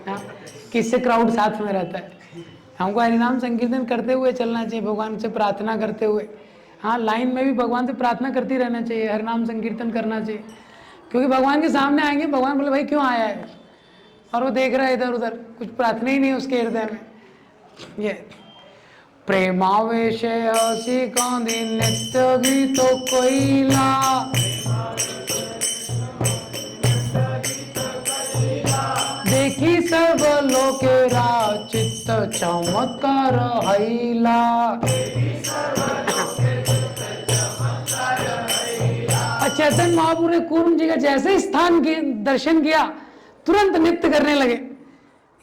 हाँ, किससे क्राउड साथ में रहता है। हमको हरिनाम संकीर्तन करते हुए चलना चाहिए, भगवान से प्रार्थना करते हुए। हाँ, लाइन में भी भगवान से प्रार्थना करती रहना चाहिए, हरिनाम संकीर्तन करना चाहिए। क्योंकि भगवान के सामने आएंगे, भगवान बोले भाई क्यों आया है, और वो देख रहा है इधर उधर, कुछ प्रार्थना ही नहीं है उसके हृदय में। ये प्रेमावेश हसी कांदी नित्य गीतो कोइला, देखी सब लोकेरा चित्त चमत्कार हैला। चैतन्य महाप्रभु ने कुर्म जी का जैसे ही स्थान के दर्शन किया, तुरंत नृत्य करने लगे,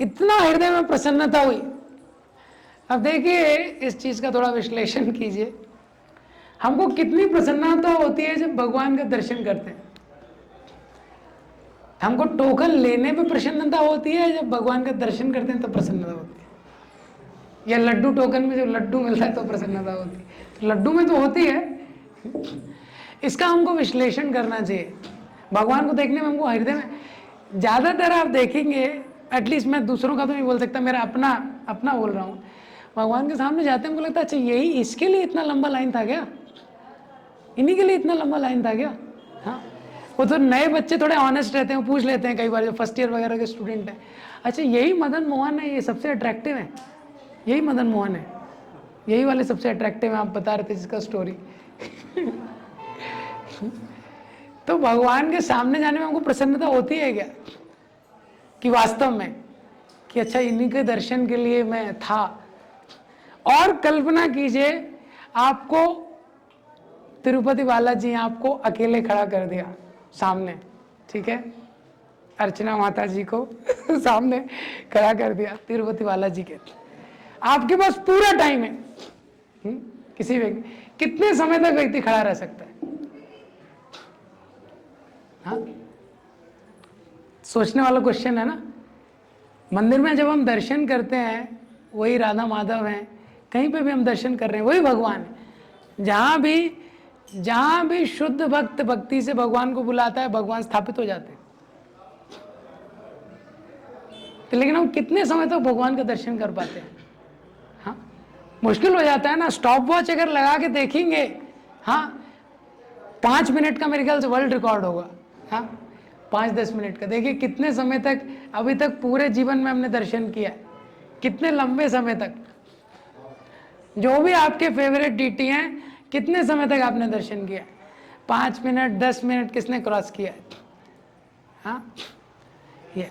इतना हृदय में प्रसन्नता हुई। अब देखिए इस चीज का थोड़ा विश्लेषण कीजिए, हमको कितनी प्रसन्नता होती है जब भगवान का दर्शन करते हैं। हमको टोकन लेने पे प्रसन्नता होती है, जब भगवान का दर्शन करते हैं तो प्रसन्नता होती है। या लड्डू टोकन में जब लड्डू मिलता है तो प्रसन्नता होती है, तो लड्डू में तो होती है। इसका हमको विश्लेषण करना चाहिए। भगवान को देखने में हमको हृदय में, ज़्यादातर आप देखेंगे, एटलीस्ट मैं दूसरों का तो नहीं बोल सकता, मेरा अपना बोल रहा हूँ, भगवान के सामने जाते हैं हमको लगता है अच्छा यही इसके लिए इतना लंबा लाइन था क्या, इन्हीं के लिए इतना लंबा लाइन था क्या। हाँ, वो तो नए बच्चे थोड़े ऑनेस्ट रहते हैं, वो पूछ लेते हैं कई बार, जो फर्स्ट ईयर वगैरह के स्टूडेंट हैं, अच्छा यही मदन मोहन है, ये सबसे अट्रैक्टिव है, यही मदन मोहन है, यही वाले सबसे अट्रैक्टिव है, आप बता रहे थे जिसका स्टोरी। तो भगवान के सामने जाने में हमको प्रसन्नता होती है क्या, कि वास्तव में कि अच्छा इन्हीं के दर्शन के लिए मैं था। और कल्पना कीजिए आपको तिरुपति बालाजी आपको अकेले खड़ा कर दिया सामने, ठीक है, अर्चना माता जी को सामने खड़ा कर दिया तिरुपति बालाजी के, आपके पास पूरा टाइम है। किसी व्यक्ति कितने समय तक व्यक्ति खड़ा रह सकता है? हाँ, सोचने वाला क्वेश्चन है ना। मंदिर में जब हम दर्शन करते हैं, वही राधा माधव हैं, कहीं पे भी हम दर्शन कर रहे हैं, वही भगवान है। जहां भी शुद्ध भक्त भक्ति से भगवान को बुलाता है, भगवान स्थापित हो जाते हैं। तो लेकिन हम कितने समय तक भगवान का दर्शन कर पाते हैं? हाँ, मुश्किल हो जाता है ना। स्टॉप वॉच अगर लगा के देखेंगे, हाँ 5 मिनट का मेरे ख्याल से वर्ल्ड रिकॉर्ड होगा। हाँ 5-10 मिनट का, देखिए कितने समय तक अभी तक पूरे जीवन में हमने दर्शन किया, कितने लंबे समय तक। जो भी आपके फेवरेट डीटी हैं, कितने समय तक आपने दर्शन किया? 5 मिनट, 10 मिनट किसने क्रॉस किया? हाँ, ये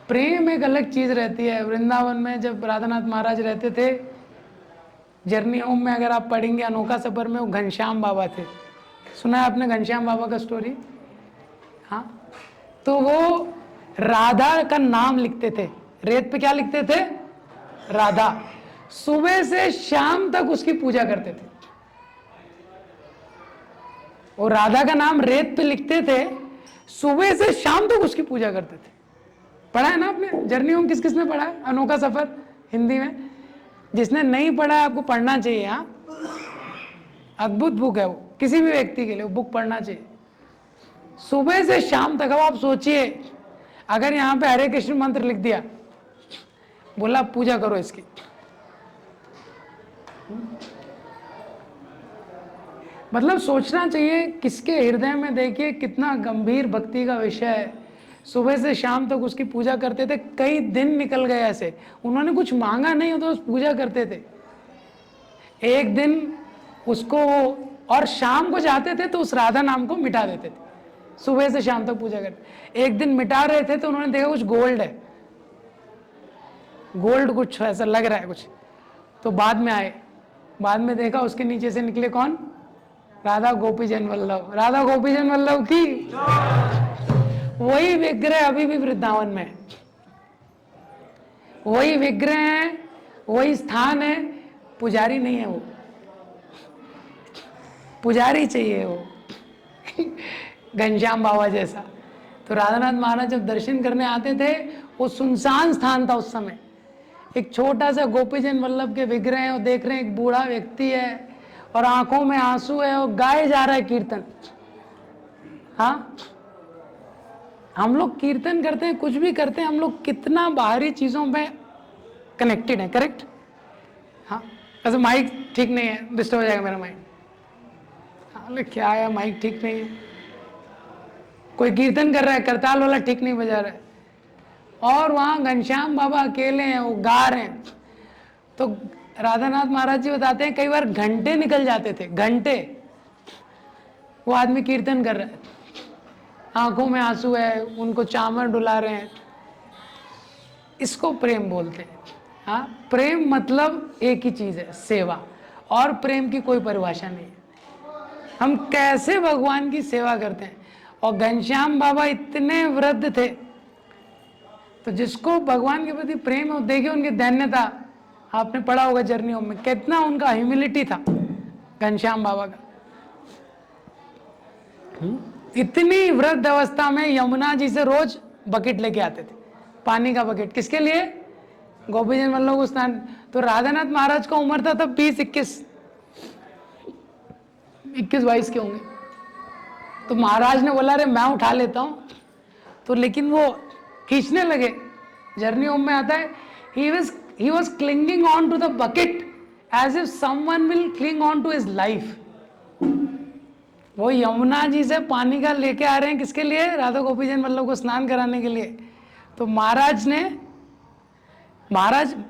प्रेम एक अलग चीज रहती है। वृंदावन में जब राधानाथ महाराज रहते थे, जर्नी होम में अगर आप पढ़ेंगे, अनोखा सफर में, वो घनश्याम बाबा थे। सुना है आपने घनश्याम बाबा का स्टोरी? हाँ, तो वो राधा का नाम लिखते थे रेत पे। क्या लिखते थे? राधा। सुबह से शाम तक उसकी पूजा करते थे। वो राधा का नाम रेत पे लिखते थे, सुबह से शाम तक उसकी पूजा करते थे। पढ़ा है ना आपने जर्नी होम? किस किसने पढ़ा है अनोखा सफर हिंदी में? जिसने नहीं पढ़ा है आपको पढ़ना चाहिए। हाँ, अद्भुत बुक है वो, किसी भी व्यक्ति के लिए वो बुक पढ़ना चाहिए। सुबह से शाम तक। अब आप सोचिए, अगर यहाँ पे हरे कृष्ण मंत्र लिख दिया, बोला पूजा करो इसकी, मतलब सोचना चाहिए किसके हृदय में। देखिए कितना गंभीर भक्ति का विषय है। सुबह से शाम तक उसकी पूजा करते थे, कई दिन निकल गए ऐसे। उन्होंने कुछ मांगा नहीं हो तो पूजा करते थे। एक दिन उसको, और शाम को जाते थे तो उस राधा नाम को मिटा देते थे। सुबह से शाम तक पूजा करते। एक दिन मिटा रहे थे तो उन्होंने देखा कुछ गोल्ड है, गोल्ड कुछ ऐसा लग रहा है कुछ, तो बाद में आए, बाद में देखा उसके नीचे से निकले कौन? राधा गोपी जन वल्लभ। राधा गोपी जन वल्लभ की वही विग्रह अभी भी वृंदावन में है, वही विग्रह है, वही स्थान है। पुजारी नहीं है वो, पुजारी चाहिए वो घनश्याम बाबा जैसा। तो राधानाथ महाराज जब दर्शन करने आते थे, वो सुनसान स्थान था उस समय। एक छोटा सा गोपीजन वल्लभ के विग्रह है, और देख रहे हैं एक बूढ़ा व्यक्ति है और आंखों में आंसू है और गाए जा रहा है कीर्तन। हाँ, हम लोग कीर्तन करते हैं, कुछ भी करते हैं, हम लोग कितना बाहरी चीजों में कनेक्टेड है। करेक्ट? हाँ, ऐसे माइक ठीक नहीं है, डिस्टर्ब हो जाएगा मेरा माइक। हाँ, क्या है, माइक ठीक नहीं है। कोई कीर्तन कर रहा है, करताल वाला ठीक नहीं बजा रहा है, और वहां घनश्याम बाबा अकेले हैं, वो गा रहे हैं। तो राधानाथ महाराज जी बताते हैं कई बार घंटे निकल जाते थे, घंटे। वो आदमी कीर्तन कर रहा है, आंखों में आंसू है, उनको चामर डुला रहे हैं। इसको प्रेम बोलते हैं। हाँ, प्रेम मतलब एक ही चीज है, सेवा। और प्रेम की कोई परिभाषा नहीं है। हम कैसे भगवान की सेवा करते हैं। और घनश्याम बाबा इतने वृद्ध थे, तो जिसको भगवान के प्रति प्रेम हो, देखिए उनकी दैन्यता। आपने पढ़ा होगा जर्नी में, कितना उनका ह्यूमिलिटी था घनश्याम बाबा का। इतनी वृद्ध अवस्था में यमुना जी से रोज बकेट लेके आते थे, पानी का बकेट। किसके लिए? गोपीजन वल्लभ को स्नान। तो राधानाथ महाराज का उम्र था तब 21-22 के होंगे। तो महाराज ने बोला अरे मैं उठा लेता हूं, तो लेकिन वो खींचने लगे। जर्नी होम में आता है, he was clinging on to the bucket as if someone will cling on to his life. वो यमुना जी से पानी का लेके आ रहे हैं, किसके लिए? राधा गोपीजन वल्लभ को स्नान कराने के लिए। तो महाराज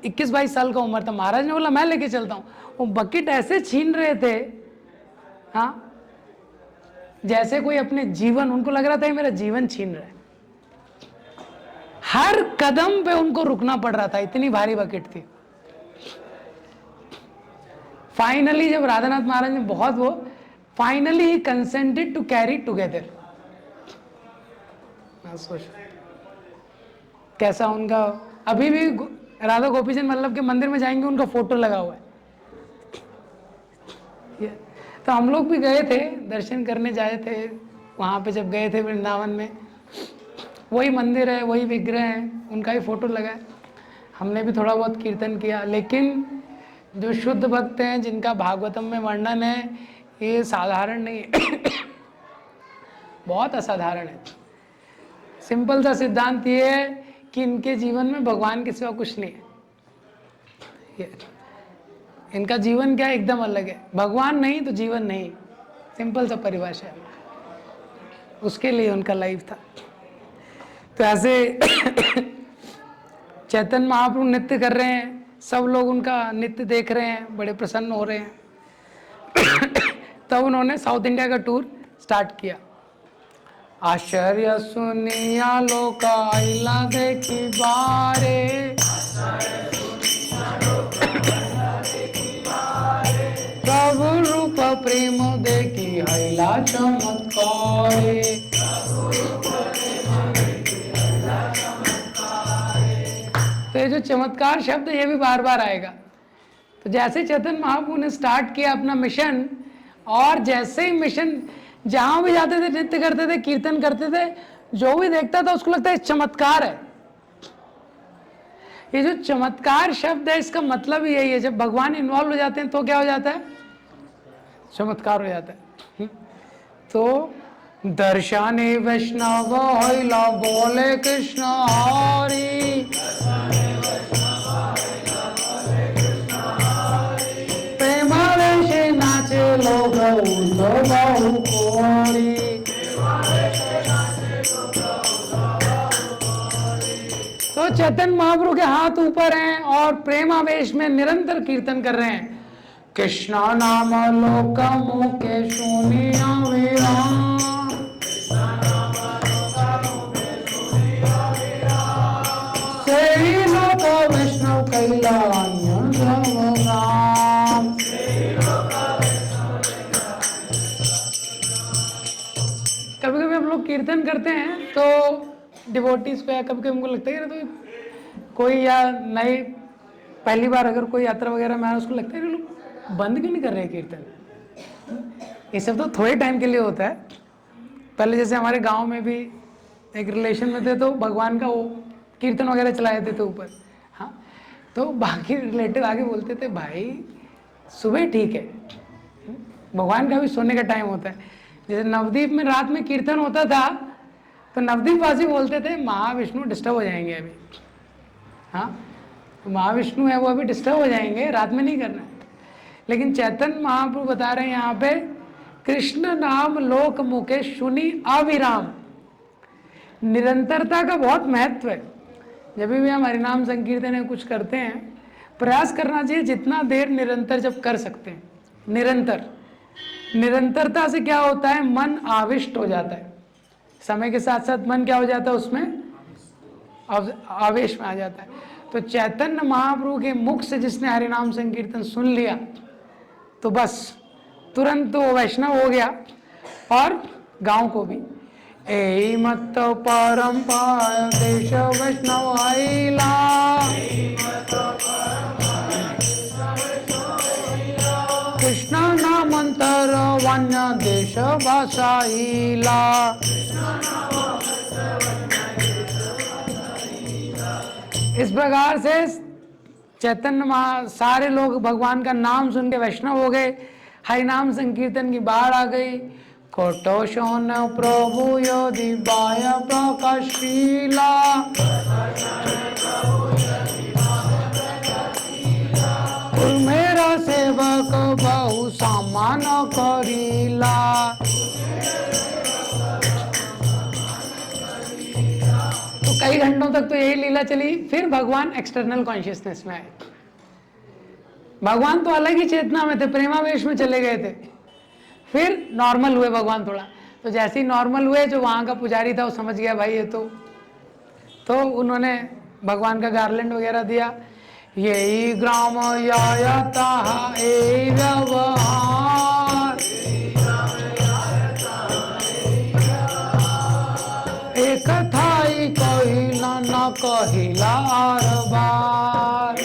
21-22 साल का उम्र था, महाराज ने बोला मैं लेके चलता हूँ। वो बकेट ऐसे छीन रहे थे, हाँ, जैसे कोई अपने जीवन, उनको लग रहा था ये मेरा जीवन छीन रहा है। हर कदम पे उनको रुकना पड़ रहा था, इतनी भारी बकेट थी। फाइनली जब राधानाथ महाराज ने बहुत वो, finally he consented to carry together. सोच कैसा उनका, अभी भी राधा गोपीचंद वल्लभ के मंदिर में जाएंगे, उनका फोटो लगा हुआ है। तो हम लोग भी गए थे, दर्शन करने जाए थे वहाँ पे, जब गए थे वृंदावन में, वही मंदिर है, वही विग्रह है, उनका ही फोटो लगा है। हमने भी थोड़ा बहुत कीर्तन किया, लेकिन जो शुद्ध भक्त हैं, जिनका भागवतम में वर्णन है, ये साधारण नहीं है। बहुत असाधारण है। सिंपल सा सिद्धांत ये है कि इनके जीवन में भगवान के सिवा कुछ नहीं है। इनका जीवन क्या एकदम अलग है, भगवान नहीं तो जीवन नहीं, सिंपल सा परिभाषा है, उसके लिए उनका लाइफ था। तो ऐसे चैतन्य महाप्रभु नृत्य कर रहे हैं, सब लोग उनका नृत्य देख रहे हैं, बड़े प्रसन्न हो रहे हैं। तब उन्होंने साउथ इंडिया का टूर स्टार्ट किया। आश्चर्य सुनिया लोक आइला देखी बारे, प्रभु रूप प्रेम देखी हैला चमत्कारे। तो ये जो चमत्कार शब्द ये भी बार बार आएगा। तो जैसे चैतन्य महाप्रभु ने स्टार्ट किया अपना मिशन, और जैसे ही मिशन जहां भी जाते थे, नृत्य करते थे, कीर्तन करते थे, जो भी देखता था उसको लगता है चमत्कार है। ये जो चमत्कार शब्द है, इसका मतलब ही यही है, जब भगवान इन्वॉल्व हो जाते हैं तो क्या हो जाता है, चमत्कार हो जाता है। तो दर्शने वैष्णव हैला बोले कृष्ण हरि, प्रेमावेशे नाचे लोग बहु कोरी। तो चैतन्य महाप्रभु के हाथ ऊपर हैं और प्रेमावेश में निरंतर कीर्तन कर रहे हैं। कृष्णा नाम लोक मुखे सुनिया विराम, से लोक वैष्णव कैलान्य राम। कभी कभी हम लोग कीर्तन करते हैं तो डिवोटीज पे, कभी कभी हमको लगता है तो कोई, या नई पहली बार अगर कोई यात्रा वगैरह में आया, उसको लगता है लोग बंद क्यों नहीं कर रहे कीर्तन। ये सब तो थोड़े टाइम के लिए होता है। पहले जैसे हमारे गांव में भी एक रिलेशन में थे, तो भगवान का वो कीर्तन वगैरह चलाए थे ऊपर। हाँ, तो बाकी रिलेटिव आगे बोलते थे, भाई सुबह ठीक है, भगवान का भी सोने का टाइम होता है। जैसे नवदीप में रात में कीर्तन होता था, तो नवदीप वासी बोलते थे महाविष्णु डिस्टर्ब हो जाएंगे अभी। हाँ, तो महाविष्णु है वो अभी डिस्टर्ब हो जाएंगे, रात में नहीं करना है। लेकिन चैतन्य महाप्रभु बता रहे हैं यहाँ पे, कृष्ण नाम लोक मुके सुनी अविराम। निरंतरता का बहुत महत्व है। जब भी हम हरिनाम संकीर्तन है कुछ करते हैं, प्रयास करना चाहिए जितना देर निरंतर जब कर सकते हैं। निरंतरता से क्या होता है, मन आविष्ट हो जाता है। समय के साथ साथ मन क्या हो जाता है, उसमें आवेश में आ जाता है। तो चैतन्य महाप्रभु के मुख से जिसने हरिनाम संकीर्तन सुन लिया, तो बस तुरंत वो वैष्णव हो गया। और गांव को भी ए मत परंपरा देश वैष्णव आइला, कृष्ण नाम अंतर वन्य देश बसाइला। इस प्रकार से चैतन्य सारे लोग भगवान का नाम सुन के वैष्णव हो गए। हरिनाम संकीर्तन की बाढ़ आ गई। कोटोशोन प्रभु योदि बाय प्रकाशीला, मेरा सेवक बहु सामान करीला। तो कई घंटों तक तो यही लीला चली। फिर भगवान एक्सटर्नल कॉन्शियसनेस में आए। भगवान तो अलग ही चेतना में थे, प्रेमावेश में चले गए थे। फिर नॉर्मल हुए भगवान थोड़ा, तो जैसे ही नॉर्मल हुए जो वहाँ का पुजारी था वो समझ गया भाई ये तो उन्होंने भगवान का गार्लैंड वगैरह दिया। यही ग्राम यायता ए व्यवहार, एक थाई कहिला न कहिला आर बार।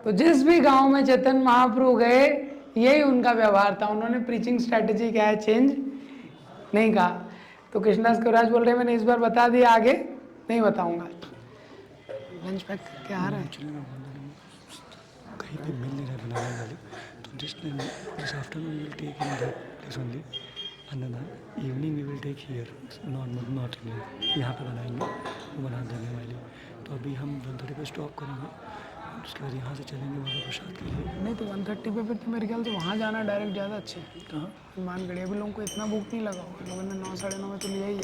तो जिस भी गांव में चैतन्य महाप्रभु गए यही उनका व्यवहार था। उन्होंने प्रीचिंग स्ट्रेटजी क्या है चेंज नहीं कहा। तो कृष्णदास कविराज बोल रहे हैं मैंने इस बार बता दिया, आगे नहीं बताऊंगा। लंच पैक करके आ रहा है। कहीं पे मिल नहीं रहा बनाने वाले, तो this afternoon will take in that place only, and then evening we will take here normal north Indian, यहाँ पे बनाएंगे वो बना देने वाले। तो अभी हम 1:30 पे स्टॉप करेंगे, उसके बाद यहाँ से चलेंगे वहाँ पे प्रसाद के लिए। नहीं तो 1:30 पे फिर तो मेरे ख्याल से वहाँ जाना डायरेक्ट ज़्यादा अच्छे है। कहाँ हनुमानगढ़ी अभी लोगों को इतना भूख नहीं लगा होगा, लोगों ने 9 साढ़े 9 में तो लिया ही है।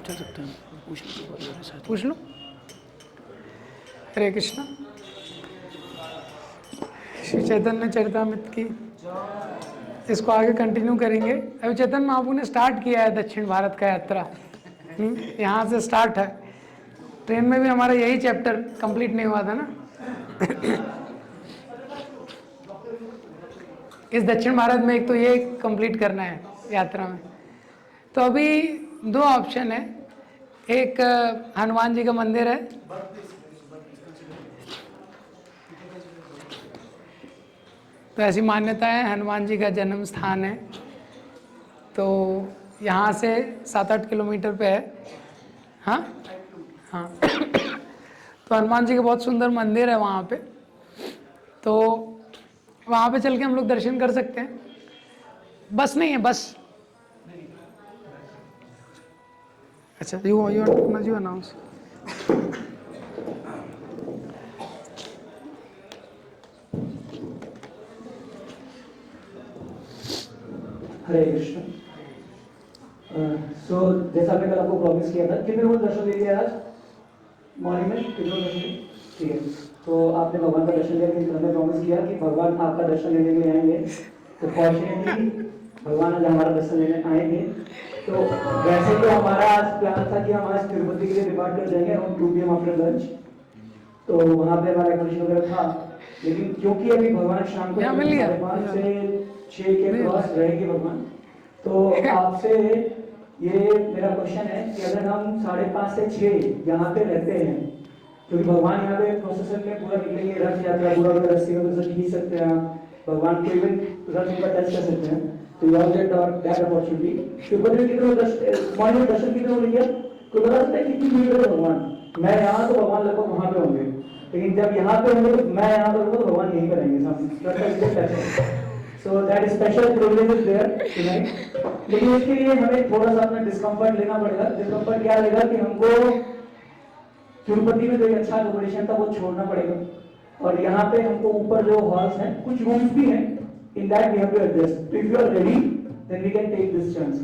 चल सकते हैं, पूछ पूछ लो। हरे कृष्णा। श्री चैतन्य चरितामृत की इसको आगे कंटिन्यू करेंगे। अभी चैतन्य महाप्रभु ने स्टार्ट किया है दक्षिण भारत का यात्रा, यहाँ से स्टार्ट है। ट्रेन में भी हमारा यही चैप्टर कंप्लीट नहीं हुआ था ना। इस दक्षिण भारत में एक तो ये कंप्लीट करना है यात्रा में। तो अभी 2 ऑप्शन है, एक हनुमान जी का मंदिर है, तो ऐसी मान्यता है हनुमान जी का जन्म स्थान है, तो यहाँ से 7-8 किलोमीटर पे है। हाँ हाँ। तो हनुमान जी का बहुत सुंदर मंदिर है वहाँ पे, तो वहाँ पे चल के हम लोग दर्शन कर सकते हैं। बस नहीं है, बस अच्छा यू अनाउंस। हरे कृष्ण। सो जैसा आपने कल आपको प्रॉमिस किया था, कितने लोग दर्शन ले लिया आज मॉर्निंग में? कितने लोग दर्शन लिए? ठीक है, तो आपने भगवान का दर्शन लिया, लेकिन हमने प्रॉमिस किया कि भगवान आपका दर्शन लेने के लिए आएंगे। तो फॉर्चुनेटली भगवान आज हमारा दर्शन लेने आएंगे। तो वैसे तो हमारा आज प्लान था कि हम आज तिरुपति के लिए डिपार्ट कर जाएंगे अराउंड 2 PM आफ्टर लंच, तो वहाँ पे हमारा एक्टिविटी वगैरह था, लेकिन क्योंकि अभी भगवान शाम को 5:30 से 6 के क्रॉस रहेंगे भगवान, तो आपसे ये मेरा क्वेश्चन है कि अगर हम 5:30 से 6 यहाँ पे रहते हैं, क्योंकि भगवान यहाँ पे प्रोसेसन में पूरा निकलेंगे, रथ यात्रा पूरा रस्सी में तो खींच सकते हैं, भगवान को इवन रथ पर टच कर सकते हैं, तो you all get that opportunity. Tirupati में कितने मॉर्निंग दर्शन कितने हो लिया? कोई बता सकता है कितनी भीड़ है भगवान? मैं यहाँ तो भगवान लगभग वहाँ पे होंगे, लेकिन जब यहाँ पे होंगे तो मैं यहाँ पर तो भगवान यहीं पर रहेंगे सामने। So that special privilege is there tonight. लेकिन इसके लिए हमें थोड़ा सा अपना डिस्कम्फर्ट लेना पड़ेगा। डिस्कम्फर्ट क्या लेगा कि हमको तिरुपति में जो एक अच्छा अकोमोडेशन था वो छोड़ना पड़ेगा, और यहाँ पे हमको ऊपर जो हॉल्स हैं, कुछ रूम्स भी हैं, in that we have to adjust. तो if you are ready then we can take this chance.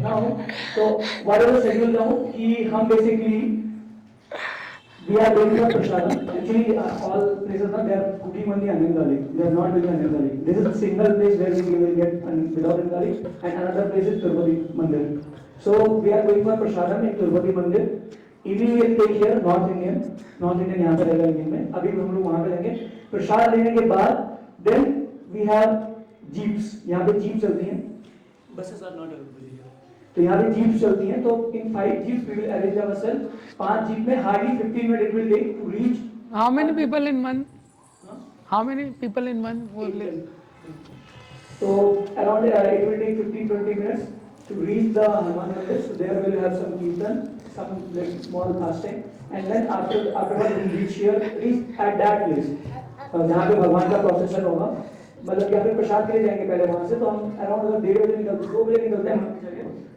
Now तो what is the schedule now कि हम basically we are going for prasadam. Actually all places now they are cooking only onion garlic, they are not doing onion garlic. This is a single place where we will get without onion garlic, and another place is Tirupati Mandir. So we are going for prasadam in Tirupati Mandir. If we will take here North Indian यहाँ पे रहेगा Indian में, अभी हम लोग वहाँ पे जाएंगे प्रसाद लेने के बाद, then we have jeeps, यहाँ पे जीप चलती हैं, buses are not available here. तो यहाँ पे जीप चलती हैं, तो इन 5 jeeps we will arrange ourselves। 5 jeep में hardly 15 minutes it will take to reach। How many people in one? How many people in one? So around it will take 15-20 minutes to reach the Hanuman Mandir. So there we will have some kirtan, some like small fasting, and then afterwards we reach at that place जहाँ पे भगवान का प्रोसेसन होगा, मतलब या फिर प्रसाद के लिए जाएंगे पहले वहाँ से। तो हम अराउंड अगर 1:30 बजे निकलते, 2 बजे निकलते हैं,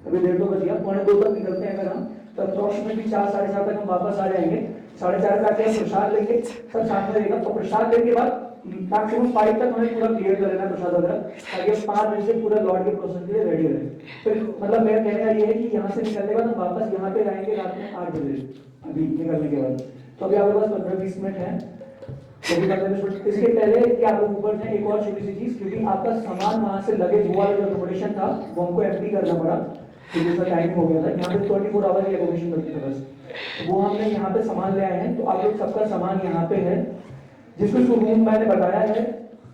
अभी 1:30 बज गया, 1:45 तक निकलते हैं अगर हम, तो अप्रोक्सीमेटली 4-4:30 तक हम वापस आ जाएंगे। 4:30 पे आके प्रसाद लेंगे, सब सामने रहेगा, तो प्रसाद लेने के बाद मैक्सिमम 5 तक हमें पूरा क्लियर कर लेना प्रसाद वगैरह, ताकि 5 बजे से पूरा लॉर्ड के प्रोसेस के लिए रेडी रहे। फिर मतलब मेरा कहने का ये है कि यहाँ से निकलने के बाद हम वापस यहाँ पे आएंगे रात में 8 बजे अभी निकलने के बाद। तो अभी आपके पास 15-20 मिनट है, तो भी 15-20 मिनट। इसके पहले कि आप लोग ऊपर जाएं, एक और छोटी सी चीज, क्योंकि आपका सामान वहां से लगेज वो वाला जो एकोमोडेशन था वो हमको एम्प्टी करना पड़ा क्योंकि उसका टाइम हो गया था। यहाँ पे 24 आवर की एकोमोडेशन मिलती है बस, तो वो हमने यहाँ पे सामान ले आए हैं। तो आप लोग सबका सामान यहाँ पे है, जिसको रूम मैंने बताया है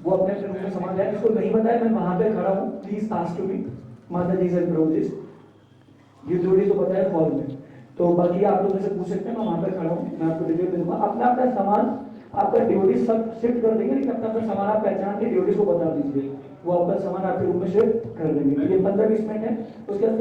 वो अपने अपने रूम में सामान ले आए। जिसको नहीं बताया मैं वहाँ पे खड़ा हूँ, प्लीज आस्क टू मी माता जी से ब्रोजिस, ये जोड़ी को पता है हॉल में। तो बाकी आप लोग से पूछ सकते हैं, मैं वहाँ पे खड़ा हूँ, मैं आपको डिटेल दे दूंगा। अपना अपना सामान आपका ड्यूटी सब शिफ्ट कर देंगे, लेकिन अपना अपना सामान आप पहचान के ड्यूटी को बता दीजिए, वो आपका सामान आपके रूम में शिफ्ट कर देंगे। ये 15-20 मिनट है, उसके बाद